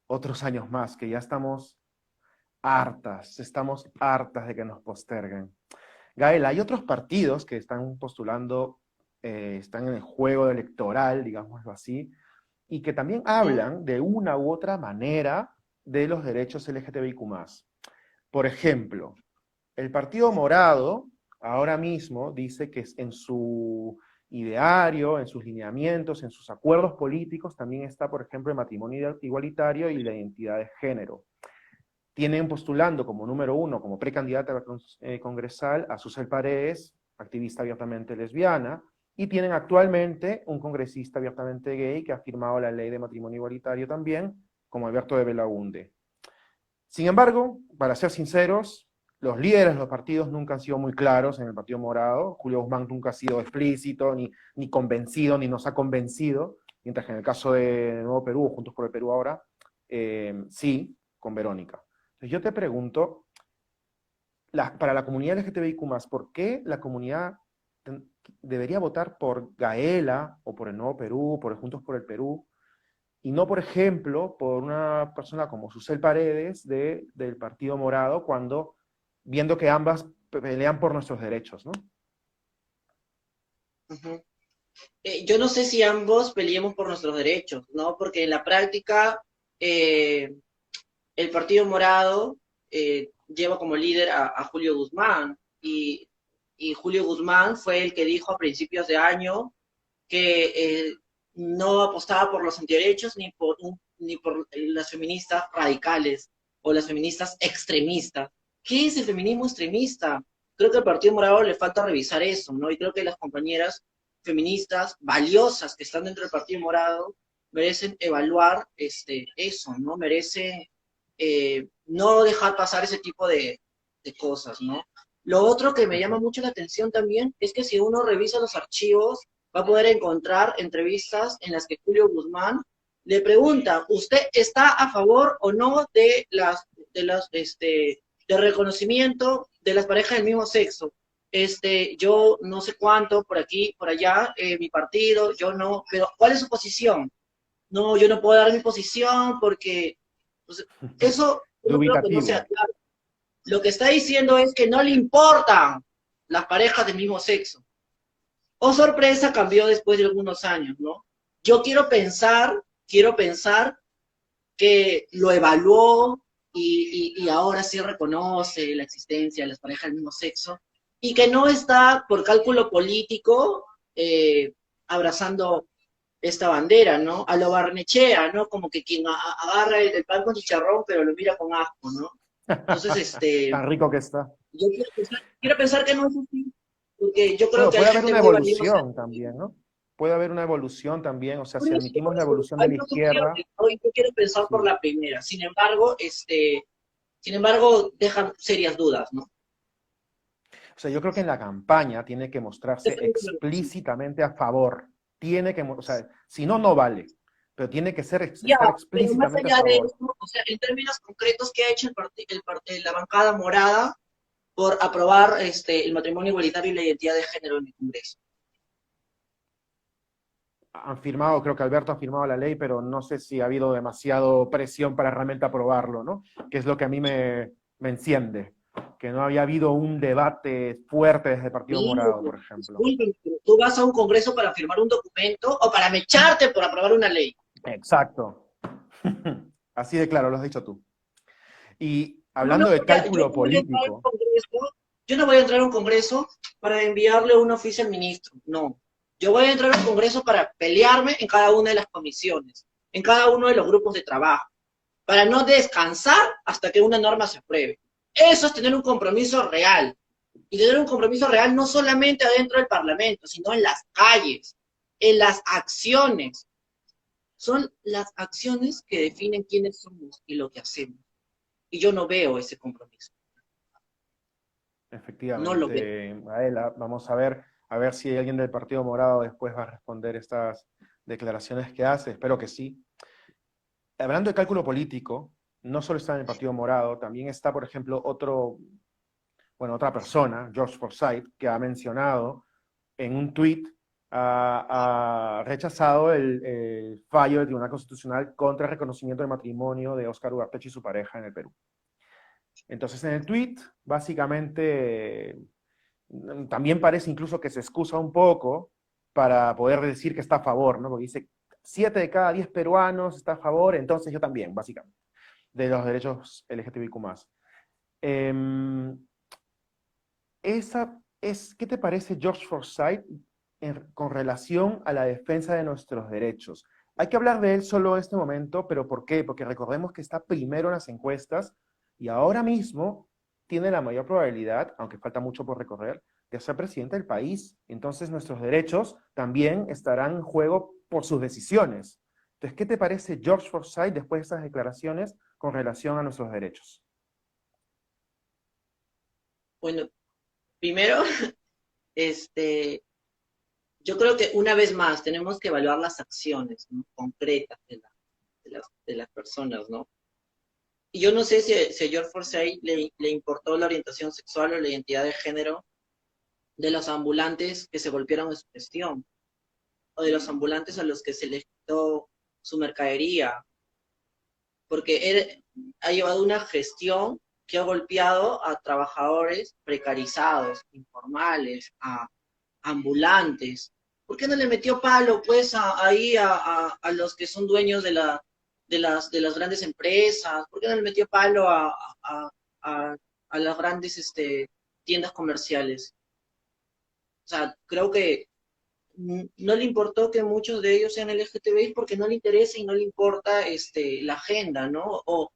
otros años más, que ya estamos hartas de que nos posterguen. Gael, hay otros partidos que están postulando, están en el juego electoral, digámoslo así, y que también hablan de una u otra manera de los derechos LGTBIQ+. Por ejemplo, el Partido Morado ahora mismo dice que en su ideario, en sus lineamientos, en sus acuerdos políticos, también está, por ejemplo, el matrimonio igualitario y la identidad de género. Tienen postulando como número uno, como precandidata congresal, a Susel Paredes, activista abiertamente lesbiana, y tienen actualmente un congresista abiertamente gay que ha firmado la ley de matrimonio igualitario también, como Alberto de Belaunde. Sin embargo, para ser sinceros, los líderes de los partidos nunca han sido muy claros en el Partido Morado. Julio Guzmán nunca ha sido explícito, ni convencido, ni nos ha convencido, mientras que en el caso de Nuevo Perú, Juntos por el Perú ahora, sí, con Verónica. Entonces yo te pregunto, para la comunidad LGTBIQ+, ¿por qué la comunidad debería votar por Gaela, o por el Nuevo Perú, por el Juntos por el Perú, y no, por ejemplo, por una persona como Susel Paredes del Partido Morado, viendo que ambas pelean por nuestros derechos, ¿no? Yo no sé si ambos peleemos por nuestros derechos, ¿no? Porque en la práctica el Partido Morado lleva como líder a Julio Guzmán, y Julio Guzmán fue el que dijo a principios de año que no apostaba por los antiderechos ni por las feministas radicales o las feministas extremistas. ¿Qué es el feminismo extremista? Creo que al Partido Morado le falta revisar eso, ¿no? Y creo que las compañeras feministas valiosas que están dentro del Partido Morado merecen evaluar eso, ¿no? Merecen no dejar pasar ese tipo de cosas, ¿no? Lo otro que me llama mucho la atención también es que si uno revisa los archivos, va a poder encontrar entrevistas en las que Julio Guzmán le pregunta, ¿usted está a favor o no del reconocimiento de las parejas del mismo sexo? Yo no sé cuánto, por aquí, por allá, mi partido, yo no, pero ¿cuál es su posición? No, yo no puedo dar mi posición porque pues, eso yo creo que no sea Dubitativo. claro. Lo que está diciendo es que no le importan las parejas del mismo sexo. Oh, sorpresa, cambió después de algunos años, ¿no? Yo quiero pensar que lo evaluó y ahora sí reconoce la existencia de las parejas del mismo sexo, y que no está por cálculo político abrazando esta bandera, ¿no? A lo Barnechea, ¿no? Como que quien agarra el pan con chicharrón, pero lo mira con asco, ¿no? Entonces, Tan rico que está. yo quiero pensar que no es así, porque yo creo Bueno, que hay puede haber gente una muy valiosa. evolución también, ¿no? Puede haber una evolución también, o sea, Por si eso, admitimos por la eso, evolución de hay la dos opciones, izquierda, ¿no? Y yo quiero pensar por sí. la primera. Sin embargo, dejan serias dudas, ¿no? O sea, yo creo que en la campaña tiene que mostrarse explícitamente a favor. Tiene que, o sea, si no, no vale. Pero tiene que ser, Ya, estar pero más explícitamente a allá de favor. eso, o sea, en términos concretos, ¿qué ha hecho la bancada morada por aprobar el matrimonio igualitario y la identidad de género en el Congreso? Han firmado, creo que Alberto ha firmado la ley, pero no sé si ha habido demasiado presión para realmente aprobarlo, ¿no? Que es lo que a mí me enciende, que no había habido un debate fuerte desde el Partido Morado, Mínimo, por ejemplo. disculpen, pero tú vas a un Congreso para firmar un documento o para mecharte por aprobar una ley. Exacto. Así de claro, lo has dicho tú. Y No, no, hablando de ya, yo cálculo no voy a entrar a un político, Congreso, yo no voy a entrar a un Congreso para enviarle un oficio al ministro, no. Yo voy a entrar a un Congreso para pelearme en cada una de las comisiones, en cada uno de los grupos de trabajo, para no descansar hasta que una norma se apruebe. Eso es tener un compromiso real. Y tener un compromiso real no solamente adentro del Parlamento, sino en las calles, en las acciones. Son las acciones que definen quiénes somos y lo que hacemos. Y yo no veo ese compromiso. No lo veo. efectivamente, Maela, vamos a ver si alguien del Partido Morado después va a responder estas declaraciones que hace, espero que sí. Hablando de cálculo político, no solo está en el Partido Morado, también está, por ejemplo, otra persona, George Forsyth, que ha mencionado en un tuit, ha rechazado el fallo del Tribunal Constitucional contra el reconocimiento del matrimonio de Óscar Ugarteche y su pareja en el Perú. Entonces, en el tuit, básicamente, también parece incluso que se excusa un poco para poder decir que está a favor, ¿no? Porque dice, 7 de cada 10 peruanos está a favor, entonces yo también, básicamente, de los derechos LGTBIQ+. Eh, ¿Qué te parece George Forsyth con relación a la defensa de nuestros derechos? Hay que hablar de él solo en este momento, pero ¿por qué? Porque recordemos que está primero en las encuestas y ahora mismo tiene la mayor probabilidad, aunque falta mucho por recorrer, de ser presidente del país. Entonces nuestros derechos también estarán en juego por sus decisiones. Entonces, ¿qué te parece George Forsyth después de estas declaraciones con relación a nuestros derechos? Bueno, primero, este, yo creo que una vez más tenemos que evaluar las acciones, ¿no? Concretas de las personas, ¿no? Y yo no sé si a George Forsyth le importó la orientación sexual o la identidad de género de los ambulantes que se golpearon en su gestión, o de los ambulantes a los que se les quitó su mercadería, porque él ha llevado una gestión que ha golpeado a trabajadores precarizados, informales, a ambulantes. ¿Por qué no le metió palo, pues, a los que son dueños de las grandes empresas? ¿Por qué no le metió palo a, a las grandes tiendas comerciales? O sea, creo que no le importó que muchos de ellos sean LGTBI porque no le interesa y no le importa la agenda, ¿no? O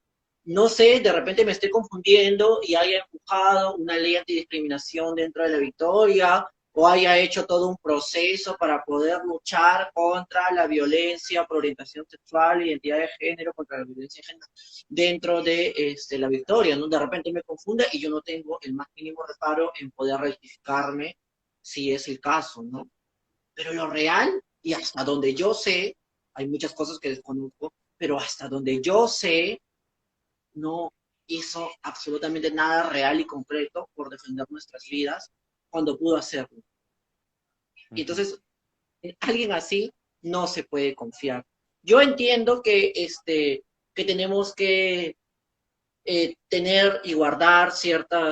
no sé, de repente me estoy confundiendo y haya empujado una ley antidiscriminación dentro de la Victoria o haya hecho todo un proceso para poder luchar contra la violencia por orientación sexual, identidad de género, contra la violencia de género dentro de la Victoria, ¿no? De repente me confunda y yo no tengo el más mínimo reparo en poder rectificarme si es el caso, ¿no? Pero lo real, y hasta donde yo sé, hay muchas cosas que desconozco, pero hasta donde yo sé, no hizo absolutamente nada real y concreto por defender nuestras vidas cuando pudo hacerlo. Uh Y -huh. entonces, en alguien así no se puede confiar. Yo entiendo que tenemos que tener y guardar cierta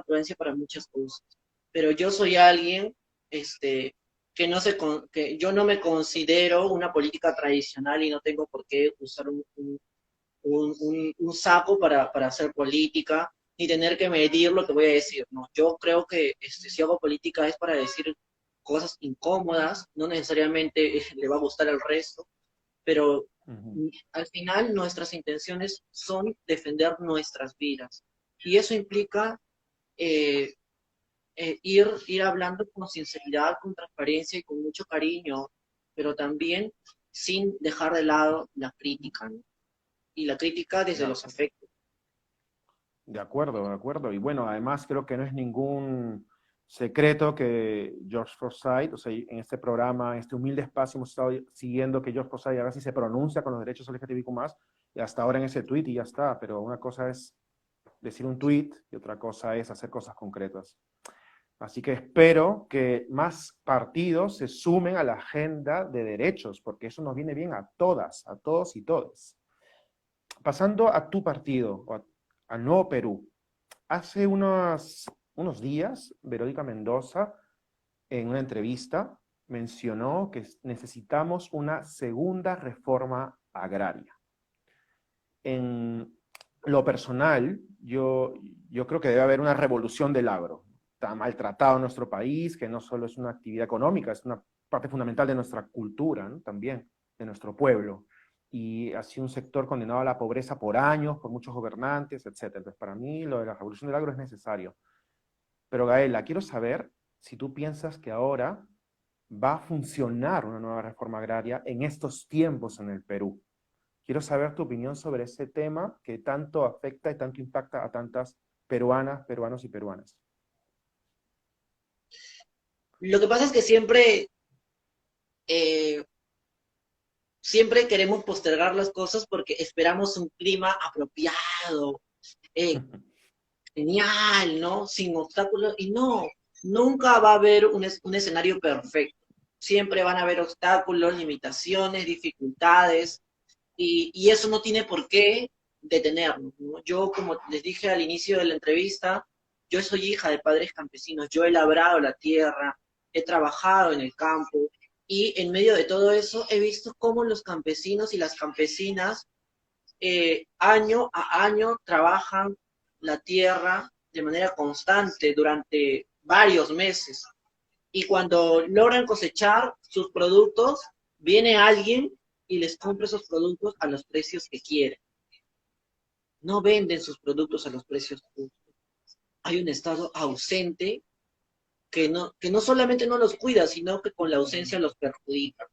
prudencia para muchas cosas. Pero yo soy alguien que, que yo no me considero una política tradicional y no tengo por qué usar un saco para hacer política, ni tener que medir lo que voy a decir, ¿no? Yo creo que si hago política es para decir cosas incómodas, no necesariamente le va a gustar al resto, pero Ujú. al final nuestras intenciones son defender nuestras vidas. Y eso implica eh, ir hablando con sinceridad, con transparencia y con mucho cariño, pero también sin dejar de lado la crítica, ¿no? Y la crítica desde Ya. los afectos. De acuerdo, de acuerdo. Y bueno, además creo que no es ningún secreto que George Forsyth, o sea, en este programa, en este humilde espacio, hemos estado siguiendo que George Forsyth a ver si se pronuncia con los derechos LGTBIQ+, y hasta ahora en ese tweet y ya está, pero una cosa es decir un tweet y otra cosa es hacer cosas concretas. Así que espero que más partidos se sumen a la agenda de derechos, porque eso nos viene bien a todas, a todos y todes. Pasando a tu partido, al Nuevo Perú. Hace unos días, Verónica Mendoza, en una entrevista, mencionó que necesitamos una segunda reforma agraria. En lo personal, yo creo que debe haber una revolución del agro. Está maltratado en nuestro país, que no solo es una actividad económica, es una parte fundamental de nuestra cultura, ¿no? También, de nuestro pueblo. Y ha sido un sector condenado a la pobreza por años, por muchos gobernantes, etc. Entonces, para mí, lo de la revolución del agro es necesario. Pero, Gaela, quiero saber si tú piensas que ahora va a funcionar una nueva reforma agraria en estos tiempos en el Perú. Quiero saber tu opinión sobre ese tema que tanto afecta y tanto impacta a tantas peruanas, peruanos y peruanas. Lo que pasa es que eh, siempre queremos postergar las cosas porque esperamos un clima apropiado, eh, genial, ¿no? Sin obstáculos. Y no, nunca va a haber un escenario perfecto. Siempre van a haber obstáculos, limitaciones, dificultades, y eso no tiene por qué detenernos, ¿no? Yo, como les dije al inicio de la entrevista, yo soy hija de padres campesinos, yo he labrado la tierra, he trabajado en el campo, y en medio de todo eso he visto cómo los campesinos y las campesinas año a año trabajan la tierra de manera constante durante varios meses. Y cuando logran cosechar sus productos, viene alguien y les compra esos productos a los precios que quieren. No venden sus productos a los precios justos. Hay un Estado ausente que no solamente no los cuida, sino que con la ausencia los perjudica.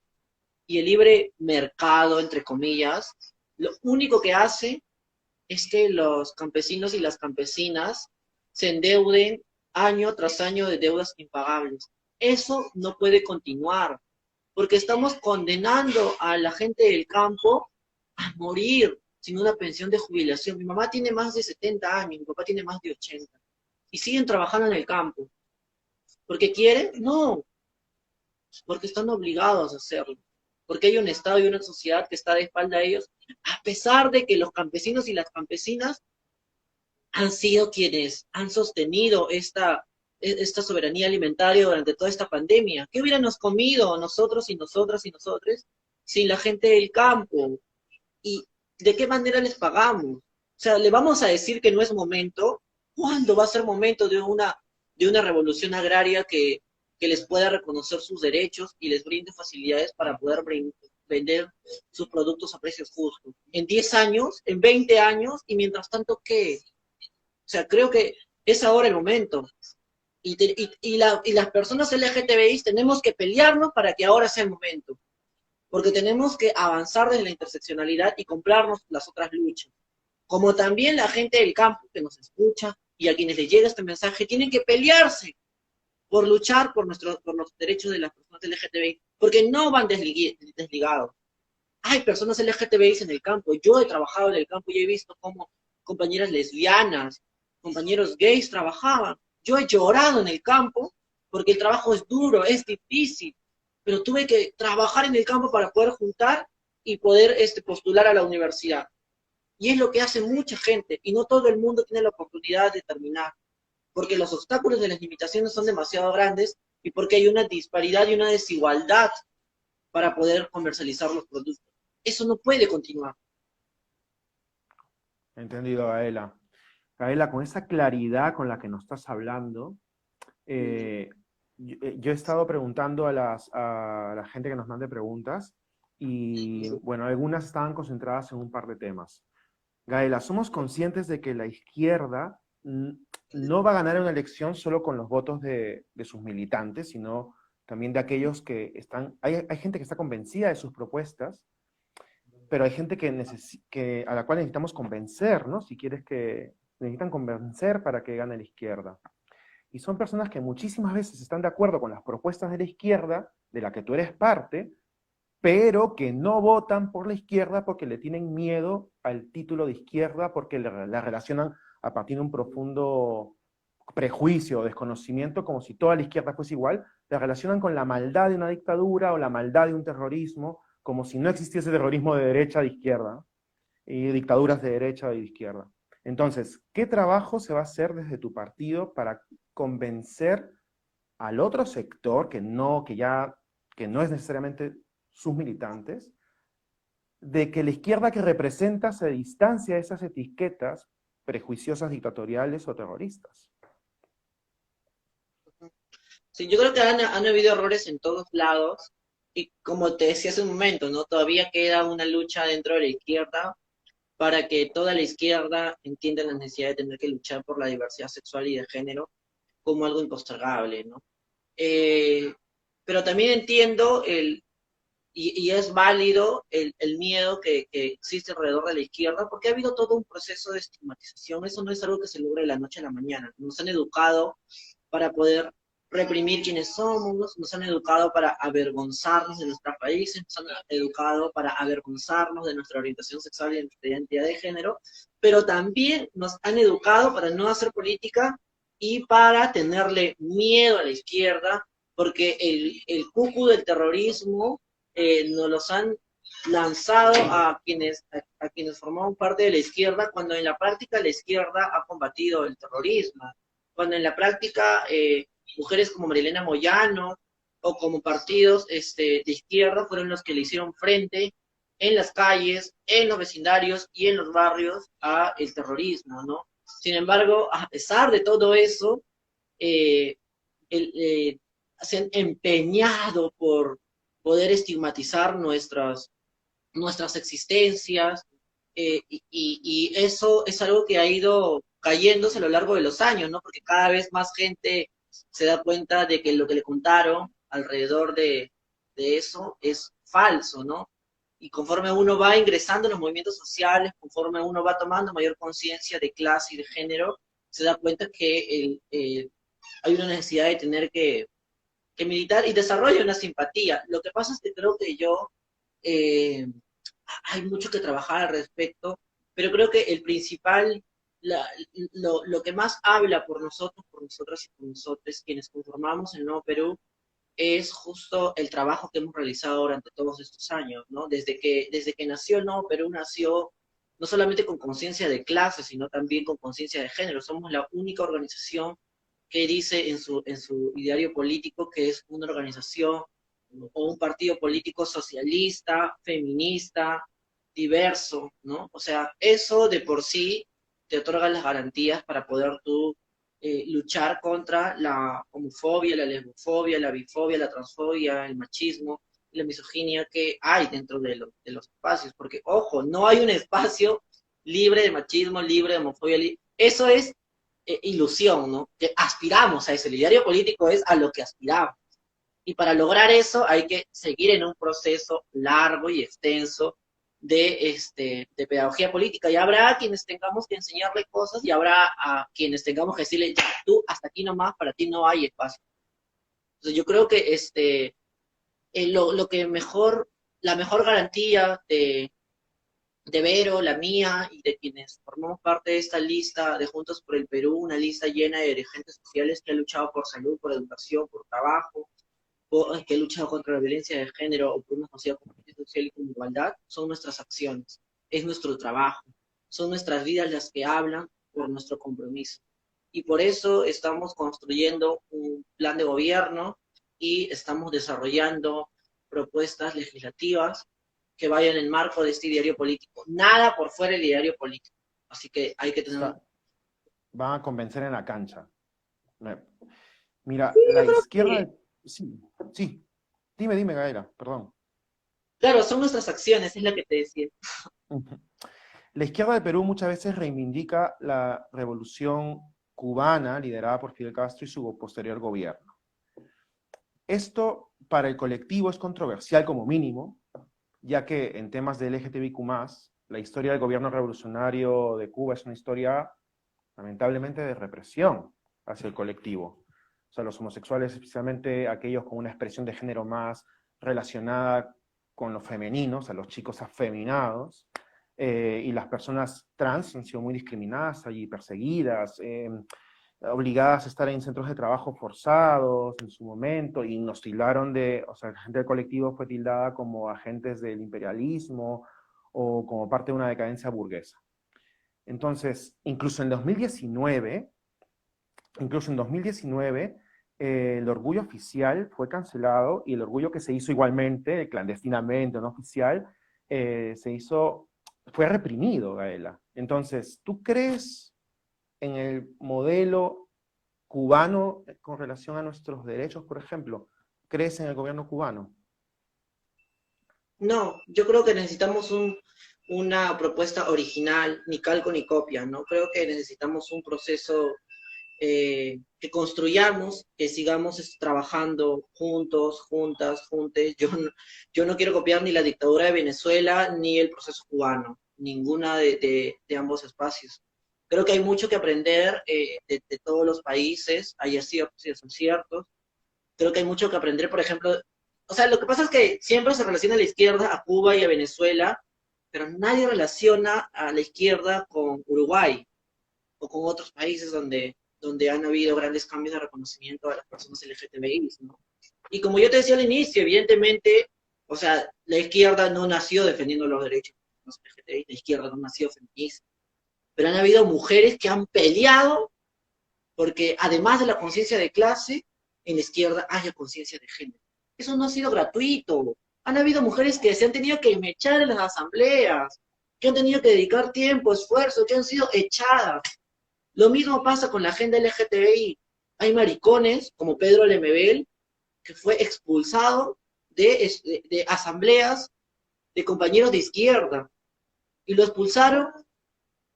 Y el libre mercado, entre comillas, lo único que hace es que los campesinos y las campesinas se endeuden año tras año de deudas impagables. Eso no puede continuar, porque estamos condenando a la gente del campo a morir sin una pensión de jubilación. Mi mamá tiene más de 70 años, mi papá tiene más de 80, y siguen trabajando en el campo. ¿Porque quieren? No, porque están obligados a hacerlo. Porque hay un Estado y una sociedad que está de espalda a ellos, a pesar de que los campesinos y las campesinas han sido quienes han sostenido esta soberanía alimentaria durante toda esta pandemia. ¿Qué hubiéramos comido nosotros y nosotras y nosotres sin la gente del campo? ¿Y de qué manera les pagamos? O sea, ¿le vamos a decir que no es momento? ¿Cuándo va a ser momento de una revolución agraria que les pueda reconocer sus derechos y les brinde facilidades para poder vender sus productos a precios justos? ¿En 10 años? ¿En 20 años? Y mientras tanto, ¿qué? O sea, creo que es ahora el momento. Y las personas LGTBI tenemos que pelearnos para que ahora sea el momento. Porque tenemos que avanzar desde la interseccionalidad y comprarnos las otras luchas. Como también la gente del campo que nos escucha y a quienes les llega este mensaje, tienen que pelearse por luchar por los derechos de las personas LGTBI, porque no van desligados. Hay personas LGTBI en el campo. Yo he trabajado en el campo y he visto cómo compañeras lesbianas, compañeros gays trabajaban. Yo he llorado en el campo porque el trabajo es duro, es difícil, pero tuve que trabajar en el campo para poder juntar y poder postular a la universidad. Y es lo que hace mucha gente, y no todo el mundo tiene la oportunidad de terminar, porque los obstáculos de las limitaciones son demasiado grandes y porque hay una disparidad y una desigualdad para poder comercializar los productos. Eso no puede continuar. Entendido, Gaela. Gaela, con esa claridad con la que nos estás hablando, eh, yo he estado preguntando a la gente que nos mande preguntas y, bueno, algunas estaban concentradas en un par de temas. Gaela, somos conscientes de que la izquierda no va a ganar una elección solo con los votos de sus militantes, sino también de aquellos que están... Hay gente que está convencida de sus propuestas, pero hay gente a la cual necesitamos convencer, ¿no? Si quieres que necesitan convencer para que gane la izquierda. Y son personas que muchísimas veces están de acuerdo con las propuestas de la izquierda, de la que tú eres parte, pero que no votan por la izquierda porque le tienen miedo al título de izquierda, porque la relacionan a partir de un profundo prejuicio o desconocimiento, como si toda la izquierda fuese igual, la relacionan con la maldad de una dictadura o la maldad de un terrorismo, como si no existiese terrorismo de derecha de izquierda y dictaduras de derecha o de izquierda. Entonces, ¿qué trabajo se va a hacer desde tu partido para convencer al otro sector que no es necesariamente sus militantes, de que la izquierda que representa se distancia de esas etiquetas prejuiciosas, dictatoriales o terroristas? Sí, yo creo que han habido errores en todos lados y como te decía hace un momento, ¿no? Todavía queda una lucha dentro de la izquierda para que toda la izquierda entienda la necesidad de tener que luchar por la diversidad sexual y de género como algo impostergable, ¿no? Eh, pero también entiendo y es válido el miedo que existe alrededor de la izquierda, porque ha habido todo un proceso de estigmatización. Eso no es algo que se logra de la noche a la mañana. Nos han educado para poder reprimir quienes somos, nos han educado para avergonzarnos de nuestros países, nos han educado para avergonzarnos de nuestra orientación sexual y de nuestra identidad de género, pero también nos han educado para no hacer política y para tenerle miedo a la izquierda, porque el cucu del terrorismo nos los han lanzado a quienes formamos parte de la izquierda, cuando en la práctica la izquierda ha combatido el terrorismo, cuando en la práctica mujeres como Marilena Moyano o como partidos de izquierda fueron los que le hicieron frente en las calles, en los vecindarios y en los barrios a el terrorismo, ¿no? Sin embargo, a pesar de todo eso, eh, el, se han empeñado por poder estigmatizar nuestras existencias, y eso es algo que ha ido cayéndose a lo largo de los años, ¿no? Porque cada vez más gente se da cuenta de que lo que le contaron alrededor de eso es falso, ¿no? Y conforme uno va ingresando en los movimientos sociales, conforme uno va tomando mayor conciencia de clase y de género, se da cuenta que hay una necesidad de tener que militar y desarrolla una simpatía. Lo que pasa es que creo que eh, hay mucho que trabajar al respecto, pero creo que el principal, lo que más habla por nosotros, por nosotras y por nosotros, quienes conformamos el Nuevo Perú, es justo el trabajo que hemos realizado durante todos estos años, ¿no? Desde que nació el Nuevo Perú, nació no solamente con conciencia de clase, sino también con conciencia de género. Somos la única organización que dice en su ideario político que es una organización o un partido político socialista, feminista, diverso, ¿no? O sea, eso de por sí te otorga las garantías para poder tú luchar contra la homofobia, la lesbofobia, la bifobia, la transfobia, el machismo y la misoginia que hay dentro de los espacios. Porque, ojo, no hay un espacio libre de machismo, libre de homofobia. Eso es ilusión, ¿no? Que aspiramos a eso. El ideario político es a lo que aspiramos. Y para lograr eso hay que seguir en un proceso largo y extenso de pedagogía política. Y habrá quienes tengamos que enseñarle cosas y habrá a quienes tengamos que decirle, ya, tú hasta aquí nomás, para ti no hay espacio. Entonces yo creo que lo que mejor, la mejor garantía de Vero, la mía y de quienes formamos parte de esta lista de Juntos por el Perú, una lista llena de dirigentes sociales que han luchado por salud, por educación, por trabajo, que ha luchado contra la violencia de género o por una sociedad con justicia social y con igualdad, son nuestras acciones, es nuestro trabajo, son nuestras vidas las que hablan por nuestro compromiso. Y por eso estamos construyendo un plan de gobierno y estamos desarrollando propuestas legislativas que vayan en el marco de este diario político. Nada por fuera del diario político. Así que hay que tener... Está- Van a convencer en la cancha. Me- Mira, Sí, yo la creo izquierda... que, Sí, sí. Dime, Gaela, perdón. claro, son nuestras acciones, es lo que te decía. Ujú. La izquierda de Perú muchas veces reivindica la revolución cubana liderada por Fidel Castro y su posterior gobierno. Esto para el colectivo es controversial como mínimo, ya que en temas de LGTBIQ+, la historia del gobierno revolucionario de Cuba es una historia lamentablemente de represión hacia el colectivo. O sea, los homosexuales, especialmente aquellos con una expresión de género más relacionada con lo femenino, o sea, los chicos afeminados, y las personas trans han sido muy discriminadas y perseguidas, obligadas a estar en centros de trabajo forzados en su momento, y nos tildaron de, o sea, la gente del colectivo fue tildada como agentes del imperialismo o como parte de una decadencia burguesa. Entonces, incluso en 2019 el orgullo oficial fue cancelado y el orgullo que se hizo igualmente, clandestinamente, no oficial, se hizo, fue reprimido, Gaela. Entonces, ¿tú crees en el modelo cubano con relación a nuestros derechos, por ejemplo? ¿Crees en el gobierno cubano? No, yo creo que necesitamos una propuesta original, ni calco ni copia, ¿no? Creo que necesitamos un proceso que construyamos, que sigamos trabajando juntos, juntas, juntes. Yo no quiero copiar ni la dictadura de Venezuela ni el proceso cubano, ninguna de ambos espacios. Creo que hay mucho que aprender de todos los países, hay aciertos y desaciertos. Creo que hay mucho que aprender, por ejemplo, o sea, lo que pasa es que siempre se relaciona a la izquierda, a Cuba y a Venezuela, pero nadie relaciona a la izquierda con Uruguay o con otros países donde han habido grandes cambios de reconocimiento a las personas LGTBI, ¿no? Y como yo te decía al inicio, evidentemente, o sea, la izquierda no nació defendiendo los derechos de los LGTBI, la izquierda no nació feminista, pero han habido mujeres que han peleado porque además de la conciencia de clase, en la izquierda haya conciencia de género. Eso no ha sido gratuito. Han habido mujeres que se han tenido que mechar en las asambleas, que han tenido que dedicar tiempo, esfuerzo, que han sido echadas. Lo mismo pasa con la agenda LGTBI. Hay maricones, como Pedro Lemebel, que fue expulsado de asambleas de compañeros de izquierda. Y lo expulsaron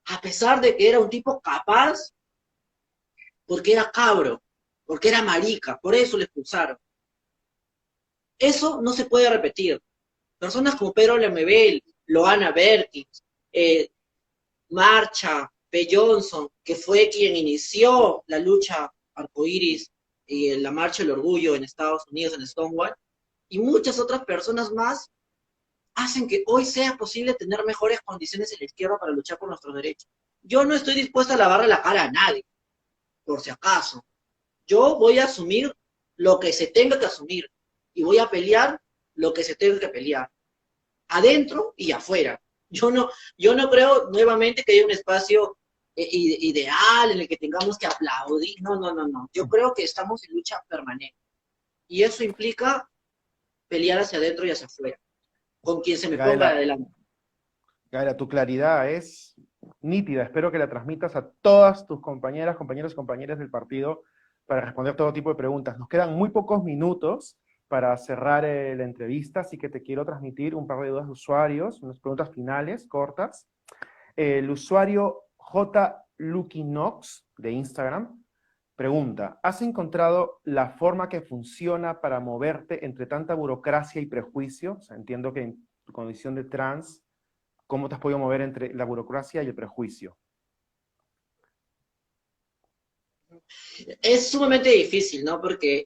a pesar de que era un tipo capaz, porque era cabro, porque era marica, por eso le expulsaron. Eso no se puede repetir. Personas como Pedro Lemebel, Loana Berkins, eh, Marcha, P. Johnson, que fue quien inició la lucha arcoíris y la marcha del orgullo en Estados Unidos, en Stonewall, y muchas otras personas más, hacen que hoy sea posible tener mejores condiciones en la izquierda para luchar por nuestros derechos. Yo no estoy dispuesta a lavarle la cara a nadie, por si acaso. Yo voy a asumir lo que se tenga que asumir y voy a pelear lo que se tenga que pelear, adentro y afuera. Yo no creo nuevamente que haya un espacio ideal en el que tengamos que aplaudir. No, no, no, no. Yo creo que estamos en lucha permanente. Y eso implica pelear hacia adentro y hacia afuera, con quien se me ponga Gaela, adelante. Gaela, tu claridad es nítida. Espero que la transmitas a todas tus compañeras, compañeros y compañeras del partido para responder todo tipo de preguntas. Nos quedan muy pocos minutos para cerrar la entrevista, así que te quiero transmitir un par de dudas de usuarios, unas preguntas finales, cortas. El usuario J. Lukinox de Instagram pregunta, ¿has encontrado la forma que funciona para moverte entre tanta burocracia y prejuicio? O sea, entiendo que en tu condición de trans, ¿cómo te has podido mover entre la burocracia y el prejuicio? Es sumamente difícil, ¿no? Porque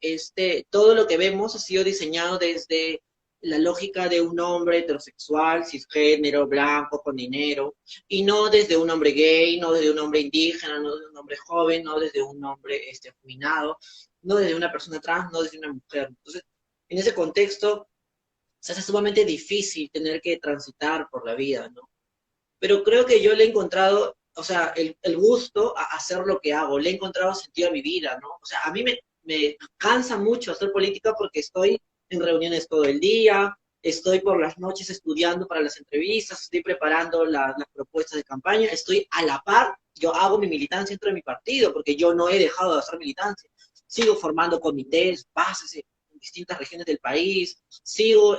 todo lo que vemos ha sido diseñado desde la lógica de un hombre heterosexual, cisgénero, blanco, con dinero, y no desde un hombre gay, no desde un hombre indígena, no desde un hombre joven, no desde un hombre afeminado, no desde una persona trans, no desde una mujer. Entonces, en ese contexto, se hace sumamente difícil tener que transitar por la vida, ¿no? Pero creo que yo le he encontrado, o sea, el gusto a hacer lo que hago, le he encontrado sentido a mi vida, ¿no? O sea, a mí me cansa mucho hacer política porque estoy en reuniones todo el día, estoy por las noches estudiando para las entrevistas, estoy preparando las propuestas de campaña, estoy a la par, yo hago mi militancia dentro de mi partido, porque yo no he dejado de hacer militancia. Sigo formando comités, bases en distintas regiones del país, sigo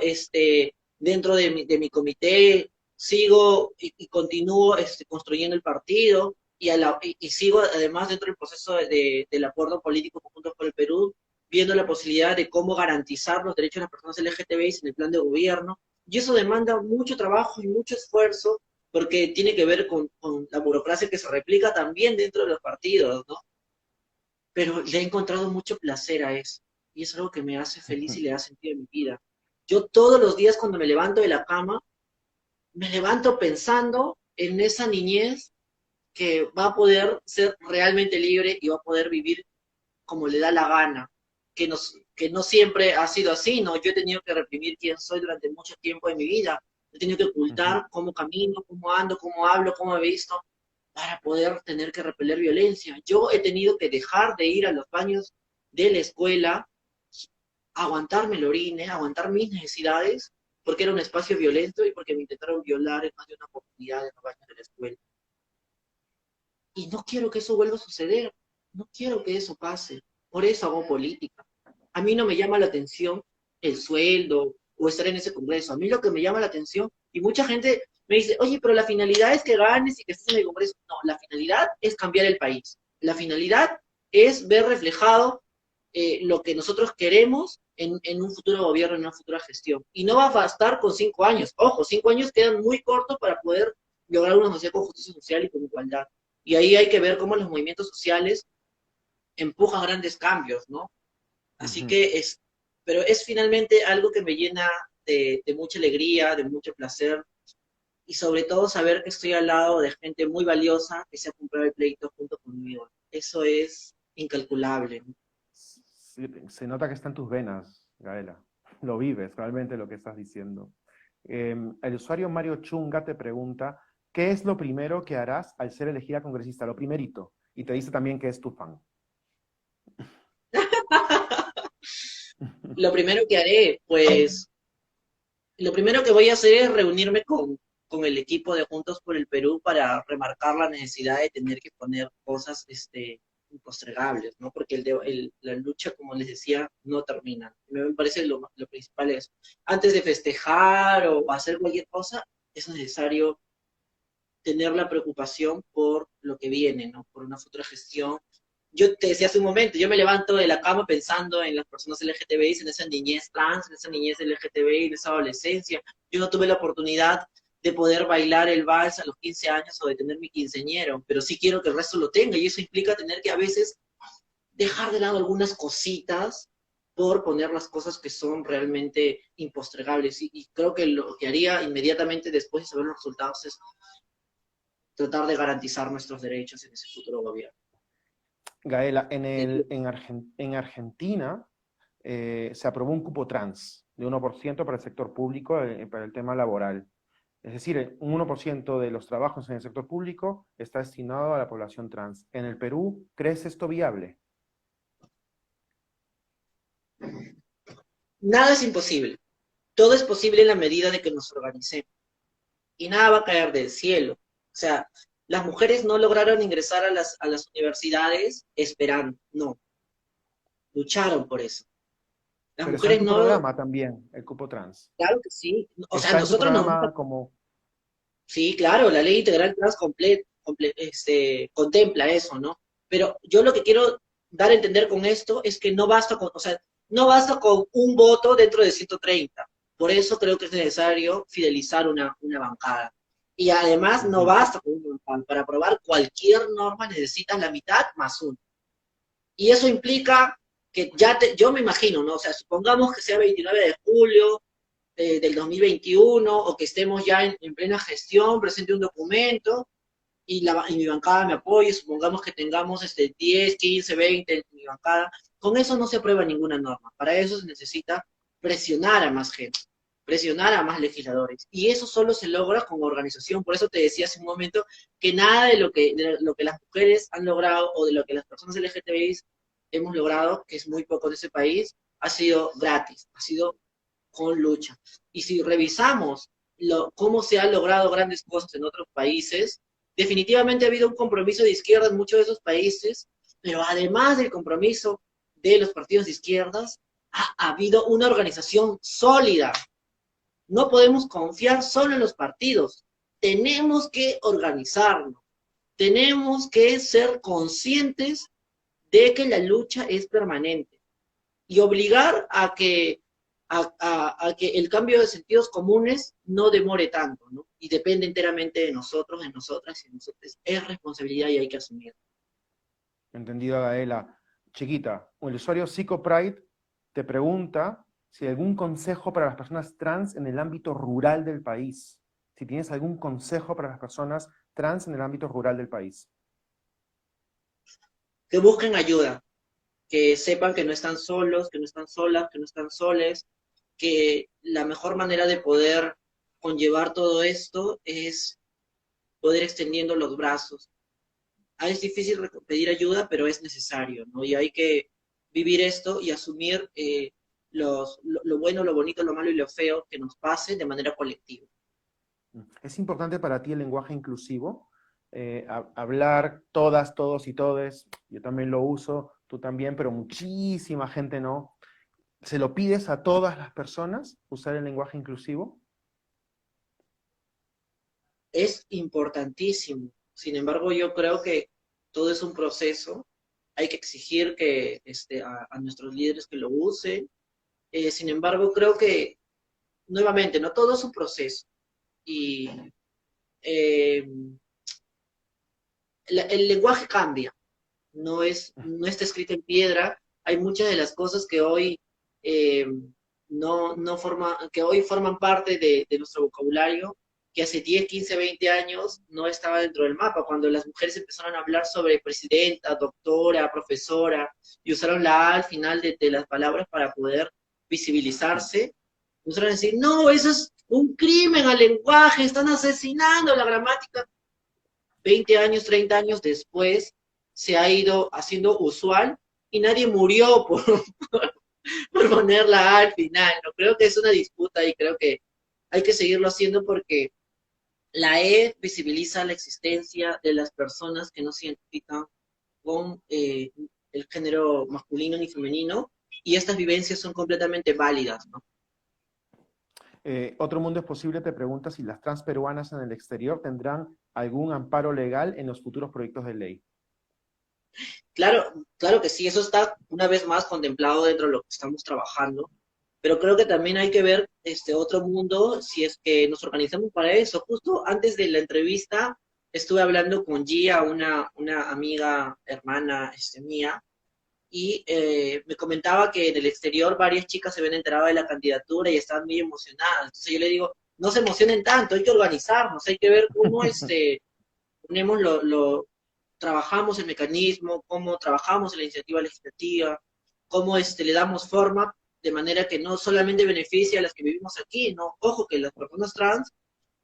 dentro de mi comité, sigo y continúo construyendo el partido, y sigo además dentro del proceso del acuerdo político conjunto por el Perú, viendo la posibilidad de cómo garantizar los derechos de las personas LGTBI en el plan de gobierno, y eso demanda mucho trabajo y mucho esfuerzo, porque tiene que ver con la burocracia que se replica también dentro de los partidos, ¿no? Pero le he encontrado mucho placer a eso, y es algo que me hace feliz y le da sentido a mi vida. Yo todos los días cuando me levanto de la cama, me levanto pensando en esa niñez que va a poder ser realmente libre y va a poder vivir como le da la gana, que no siempre ha sido así, ¿no? Yo he tenido que reprimir quién soy durante mucho tiempo de mi vida, he tenido que Ujú. ocultar cómo camino, cómo ando, cómo hablo, cómo he visto, para poder tener que repeler violencia. Yo he tenido que dejar de ir a los baños de la escuela, aguantarme el orine, aguantar mis necesidades, porque era un espacio violento y porque me intentaron violar en más de una oportunidad en los baños de la escuela. Y no quiero que eso vuelva a suceder, no quiero que eso pase, por eso hago política. A mí no me llama la atención el sueldo o estar en ese congreso, a mí lo que me llama la atención, y mucha gente me dice, oye, pero la finalidad es que ganes y que estés en el congreso. No, la finalidad es cambiar el país, la finalidad es ver reflejado lo que nosotros queremos en un futuro gobierno, en una futura gestión. Y no va a bastar con 5 años. Ojo, 5 años quedan muy cortos para poder lograr una sociedad con justicia social y con igualdad. Y ahí hay que ver cómo los movimientos sociales empujan grandes cambios, ¿no? Así Ujú. que pero es finalmente algo que me llena de mucha alegría, de mucho placer, y sobre todo saber que estoy al lado de gente muy valiosa que se ha comprado el pleito junto conmigo. Eso es incalculable, ¿no? Sí, se nota que está en tus venas, Gaela. Lo vives realmente lo que estás diciendo. El usuario Mario Chunga te pregunta, ¿qué es lo primero que harás al ser elegida congresista? Lo primerito. Y te dice también que es tu fan. Lo primero que haré, pues, lo primero que voy a hacer es reunirme con el equipo de Juntos por el Perú para remarcar la necesidad de tener que poner cosas impostergables, ¿no? Porque la lucha, como les decía, no termina. Me parece lo principal es, antes de festejar o hacer cualquier cosa, es necesario tener la preocupación por lo que viene, ¿no? Por una futura gestión. Yo te decía hace un momento, yo me levanto de la cama pensando en las personas LGTBI, en esa niñez trans, en esa niñez LGTBI, en esa adolescencia. Yo no tuve la oportunidad de poder bailar el vals a los 15 años o de tener mi quinceañero, pero sí quiero que el resto lo tenga, y eso implica tener que a veces dejar de lado algunas cositas por poner las cosas que son realmente impostergables. Y creo que lo que haría inmediatamente después de saber los resultados es tratar de garantizar nuestros derechos en ese futuro gobierno. Gaela, en Argentina se aprobó un cupo trans de 1% para el sector público, para el tema laboral. Es decir, un 1% de los trabajos en el sector público está destinado a la población trans. ¿En el Perú crees esto viable? Nada es imposible. Todo es posible en la medida de que nos organicemos. Y nada va a caer del cielo. O sea, las mujeres no lograron ingresar a las universidades esperando. No, lucharon por eso. Las Pero está en mujeres tu no, programa también, el cupo trans. claro que sí. O sea, Está en tu nosotros no. programa como... Sí, claro, la ley integral trans contempla eso, ¿no? Pero yo lo que quiero dar a entender con esto es que no basta con, o sea, no basta con un voto dentro de 130. Por eso creo que es necesario fidelizar una bancada. Y además no Ujú. basta con una bancada. Para aprobar cualquier norma necesitas la mitad más uno. Y eso implica que yo me imagino, ¿no? O sea, supongamos que sea 29 de julio, del 2021, o que estemos ya en plena gestión, presente un documento y mi bancada me apoye, supongamos que tengamos 10, 15, 20 en mi bancada, con eso no se aprueba ninguna norma. Para eso se necesita presionar a más gente, presionar a más legisladores. Y eso solo se logra con organización. Por eso te decía hace un momento que nada de lo que las mujeres han logrado o de lo que las personas LGTBI hemos logrado, que es muy poco en ese país, ha sido gratis, ha sido con lucha. Y si revisamos cómo se han logrado grandes cosas en otros países, definitivamente ha habido un compromiso de izquierda en muchos de esos países, pero además del compromiso de los partidos de izquierdas, ha habido una organización sólida. No podemos confiar solo en los partidos. Tenemos que organizarnos. Tenemos que ser conscientes de que la lucha es permanente y obligar a que el cambio de sentidos comunes no demore tanto, ¿no? Y depende enteramente de nosotros, de nosotras y de nosotros. Es responsabilidad y hay que asumir. Entendido, Gaela. Chiquita, el usuario PsychoPride te pregunta si hay algún consejo para las personas trans en el ámbito rural del país. Si tienes algún consejo para las personas trans en el ámbito rural del país. Que busquen ayuda, que sepan que no están solos, que no están solas, que no están soles, que la mejor manera de poder conllevar todo esto es poder extendiendo los brazos. Es difícil pedir ayuda, pero es necesario, ¿no? Y hay que vivir esto y asumir lo bueno, lo bonito, lo malo y lo feo que nos pase de manera colectiva. ¿Es importante para ti el lenguaje inclusivo? Hablar todas, todos y todes, yo también lo uso, tú también, pero muchísima gente no. ¿Se lo pides a todas las personas usar el lenguaje inclusivo? Es importantísimo. Sin embargo, yo creo que todo es un proceso. Hay que exigir que a nuestros líderes que lo usen. Sin embargo, creo que, nuevamente, no todo es un proceso. Y eh, el lenguaje cambia, no está escrito en piedra. Hay muchas de las cosas que hoy eh, que hoy forman parte de nuestro vocabulario, que hace 10, 15, 20 años no estaba dentro del mapa. Cuando las mujeres empezaron a hablar sobre presidenta, doctora, profesora, y usaron la A al final de las palabras para poder visibilizarse, empezaron a decir, no, eso es un crimen al lenguaje, están asesinando la gramática. 20 años, 30 años después, se ha ido haciendo usual y nadie murió por poner la A al final. No creo que es una disputa y creo que hay que seguirlo haciendo porque la E visibiliza la existencia de las personas que no se identifican con el género masculino ni femenino y estas vivencias son completamente válidas, ¿no? Otro Mundo es Posible te pregunta si las trans peruanas en el exterior tendrán algún amparo legal en los futuros proyectos de ley. Claro, claro que sí, eso está una vez más contemplado dentro de lo que estamos trabajando, pero creo que también hay que ver este otro mundo si es que nos organizamos para eso. Justo antes de la entrevista estuve hablando con Gia, una amiga, hermana mía, y me comentaba que en el exterior varias chicas se habían enterado de la candidatura y estaban muy emocionadas. Entonces yo le digo, no se emocionen tanto, hay que organizarnos, hay que ver cómo ponemos trabajamos el mecanismo, cómo trabajamos en la iniciativa legislativa, cómo le damos forma de manera que no solamente beneficie a las que vivimos aquí, ¿no? Ojo que las personas trans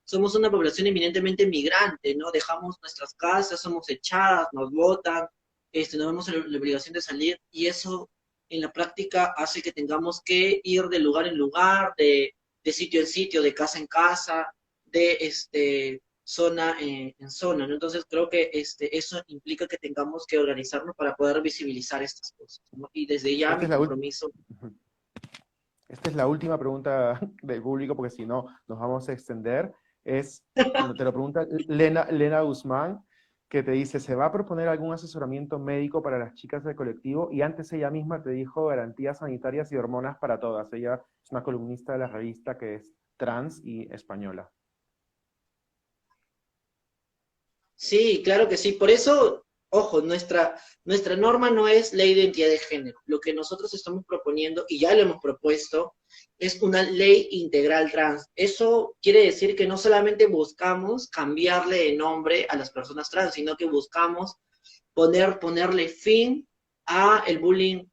somos una población eminentemente migrante, ¿no? Dejamos nuestras casas, somos echadas, nos votan, nos vemos en la obligación de salir, y eso en la práctica hace que tengamos que ir de lugar en lugar, de sitio en sitio, de casa en casa, de zona en zona, ¿no? Entonces creo que eso implica que tengamos que organizarnos para poder visibilizar estas cosas, ¿no? Y desde ya Esta mi es la, compromiso. esta es la última pregunta del público, porque si no nos vamos a extender. Te lo pregunta Lena Guzmán, que te dice, ¿se va a proponer algún asesoramiento médico para las chicas del colectivo? Y antes ella misma te dijo garantías sanitarias y hormonas para todas. Ella es una columnista de la revista que es trans y española. Sí, claro que sí. Por eso, ojo, nuestra norma no es ley de identidad de género. Lo que nosotros estamos proponiendo, y ya lo hemos propuesto, es una ley integral trans. Eso quiere decir que no solamente buscamos cambiarle de nombre a las personas trans, sino que buscamos ponerle fin a el bullying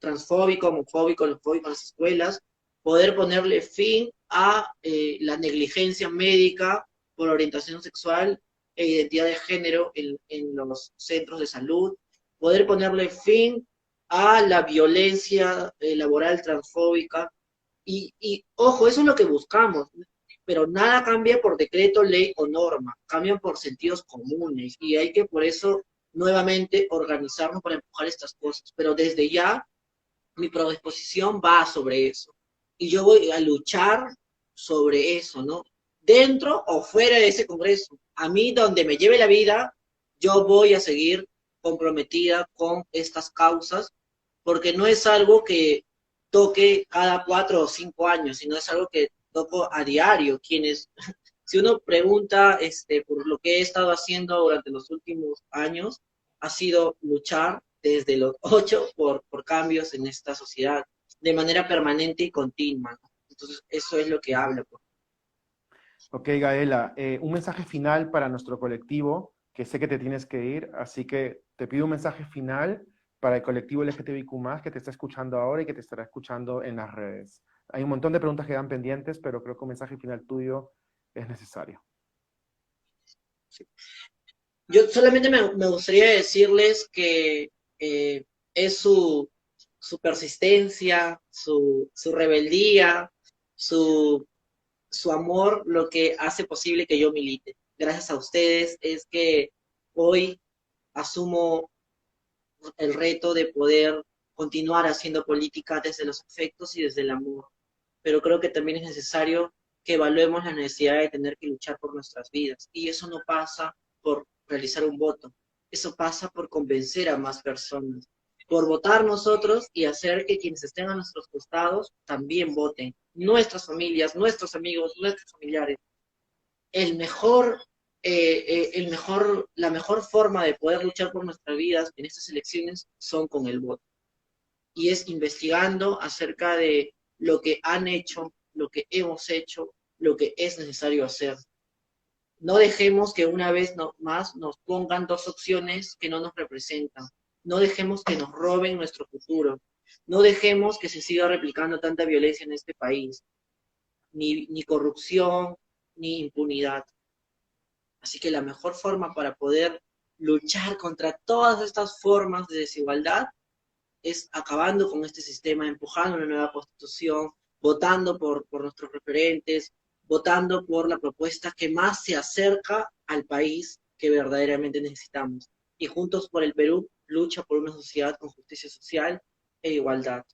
transfóbico, homofóbico, lesfóbico en las escuelas, poder ponerle fin a la negligencia médica por orientación sexual e identidad de género en los centros de salud, poder ponerle fin a la violencia laboral transfóbica Y ojo, eso es lo que buscamos, pero nada cambia por decreto, ley o norma, cambian por sentidos comunes y hay que por eso nuevamente organizarnos para empujar estas cosas. Pero desde ya mi predisposición va sobre eso y yo voy a luchar sobre eso, ¿no? Dentro o fuera de ese Congreso. A mí, donde me lleve la vida, yo voy a seguir comprometida con estas causas, porque no es algo que toque cada 4 o 5 años, sino es algo que toco a diario. Si uno pregunta por lo que he estado haciendo durante los últimos años, ha sido luchar desde los 8 por cambios en esta sociedad, de manera permanente y continua, ¿no? Entonces, eso es lo que habla, pues. Ok, Gaela, un mensaje final para nuestro colectivo, que sé que te tienes que ir, así que te pido un mensaje final para el colectivo LGTBIQ+, que te está escuchando ahora y que te estará escuchando en las redes. Hay un montón de preguntas que quedan pendientes, pero creo que un mensaje final tuyo es necesario. Yo solamente me gustaría decirles que es su persistencia, su rebeldía, su, su amor lo que hace posible que yo milite. Gracias a ustedes es que hoy asumo el reto de poder continuar haciendo política desde los afectos y desde el amor. Pero creo que también es necesario que evaluemos la necesidad de tener que luchar por nuestras vidas. Y eso no pasa por realizar un voto, eso pasa por convencer a más personas, por votar nosotros y hacer que quienes estén a nuestros costados también voten. Nuestras familias, nuestros amigos, nuestros familiares. El mejor, la mejor forma de poder luchar por nuestras vidas en estas elecciones son con el voto. Y es investigando acerca de lo que han hecho, lo que hemos hecho, lo que es necesario hacer. No dejemos que una vez más nos pongan dos opciones que no nos representan. No dejemos que nos roben nuestro futuro. No dejemos que se siga replicando tanta violencia en este país. Ni corrupción, ni impunidad. Así que la mejor forma para poder luchar contra todas estas formas de desigualdad es acabando con este sistema, empujando una nueva constitución, votando por nuestros referentes, votando por la propuesta que más se acerca al país que verdaderamente necesitamos. Y Juntos por el Perú lucha por una sociedad con justicia social e igualdad.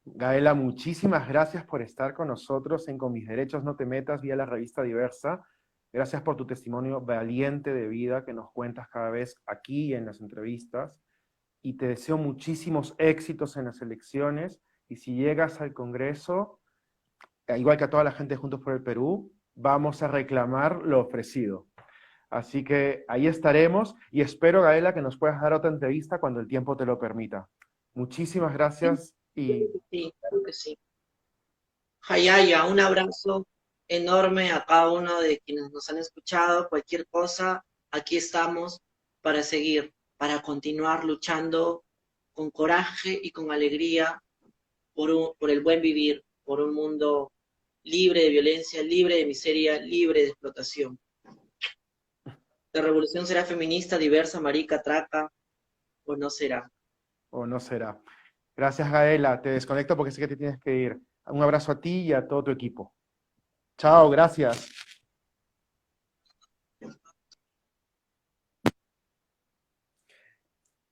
Gaela, muchísimas gracias por estar con nosotros en Con Mis Derechos No Te Metas vía la revista Diversa. Gracias por tu testimonio valiente de vida que nos cuentas cada vez aquí en las entrevistas. Y te deseo muchísimos éxitos en las elecciones. Y si llegas al Congreso, igual que a toda la gente de Juntos por el Perú, vamos a reclamar lo ofrecido. Así que ahí estaremos y espero, Gaela, que nos puedas dar otra entrevista cuando el tiempo te lo permita. Muchísimas gracias y Sí, claro que sí. Hayaya, un abrazo enorme a cada uno de quienes nos han escuchado. Cualquier cosa, aquí estamos para seguir, para continuar luchando con coraje y con alegría por el buen vivir, por un mundo libre de violencia, libre de miseria, libre de explotación. La revolución será feminista, diversa, marica, traca, o no será. o no será. Gracias, Gaela. Te desconecto porque sé que te tienes que ir. Un abrazo a ti y a todo tu equipo. Chao, gracias.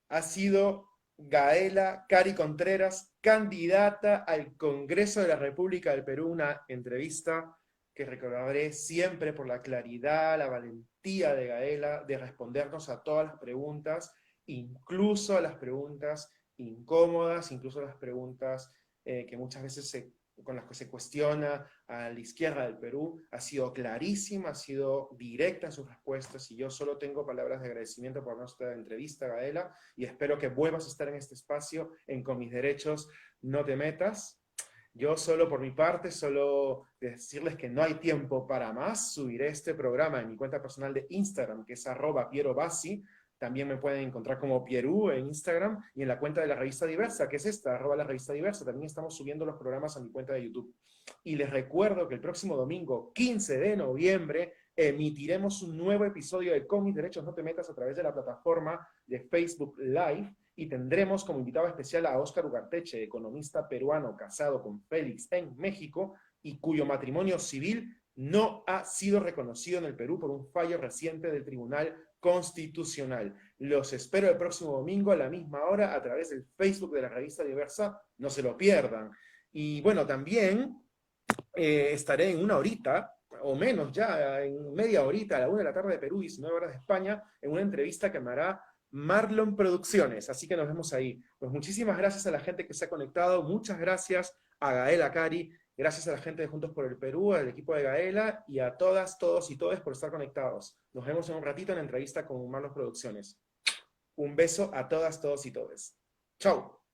Ha sido Gaela Cari Contreras, candidata al Congreso de la República del Perú, una entrevista que recordaré siempre por la claridad, la valentía de Gaela de respondernos a todas las preguntas, incluso a las preguntas incómodas, incluso a las preguntas que muchas veces con las que se cuestiona a la izquierda del Perú. Ha sido clarísima, ha sido directa en sus respuestas y yo solo tengo palabras de agradecimiento por nuestra entrevista, Gaela, y espero que vuelvas a estar en este espacio en Con Mis Derechos No Te Metas. Yo solo por mi parte, solo decirles que no hay tiempo para más. Subiré este programa en mi cuenta personal de Instagram, que es @pierobasi. También me pueden encontrar como Pieru en Instagram y en la cuenta de la revista Diversa, que es esta, @la revista Diversa. También estamos subiendo los programas a mi cuenta de YouTube. Y les recuerdo que el próximo domingo, 15 de noviembre, emitiremos un nuevo episodio de Con Mis Derechos No Te Metas a través de la plataforma de Facebook Live. y tendremos como invitado especial a Óscar Ugarteche, economista peruano casado con Félix en México y cuyo matrimonio civil no ha sido reconocido en el Perú por un fallo reciente del Tribunal Constitucional. Los espero el próximo domingo a la misma hora a través del Facebook de la revista Diversa. No se lo pierdan. Y bueno, también estaré en una horita, o menos ya, en media horita, a la 1 de la tarde de Perú, 19 horas de España, en una entrevista que me hará Marlon Producciones. Así que nos vemos ahí. Pues muchísimas gracias a la gente que se ha conectado. Muchas gracias a Gaela Cari. Gracias a la gente de Juntos por el Perú, al equipo de Gaela y a todas, todos y todes por estar conectados. Nos vemos en un ratito en la entrevista con Marlon Producciones. Un beso a todas, todos y todes. Chau.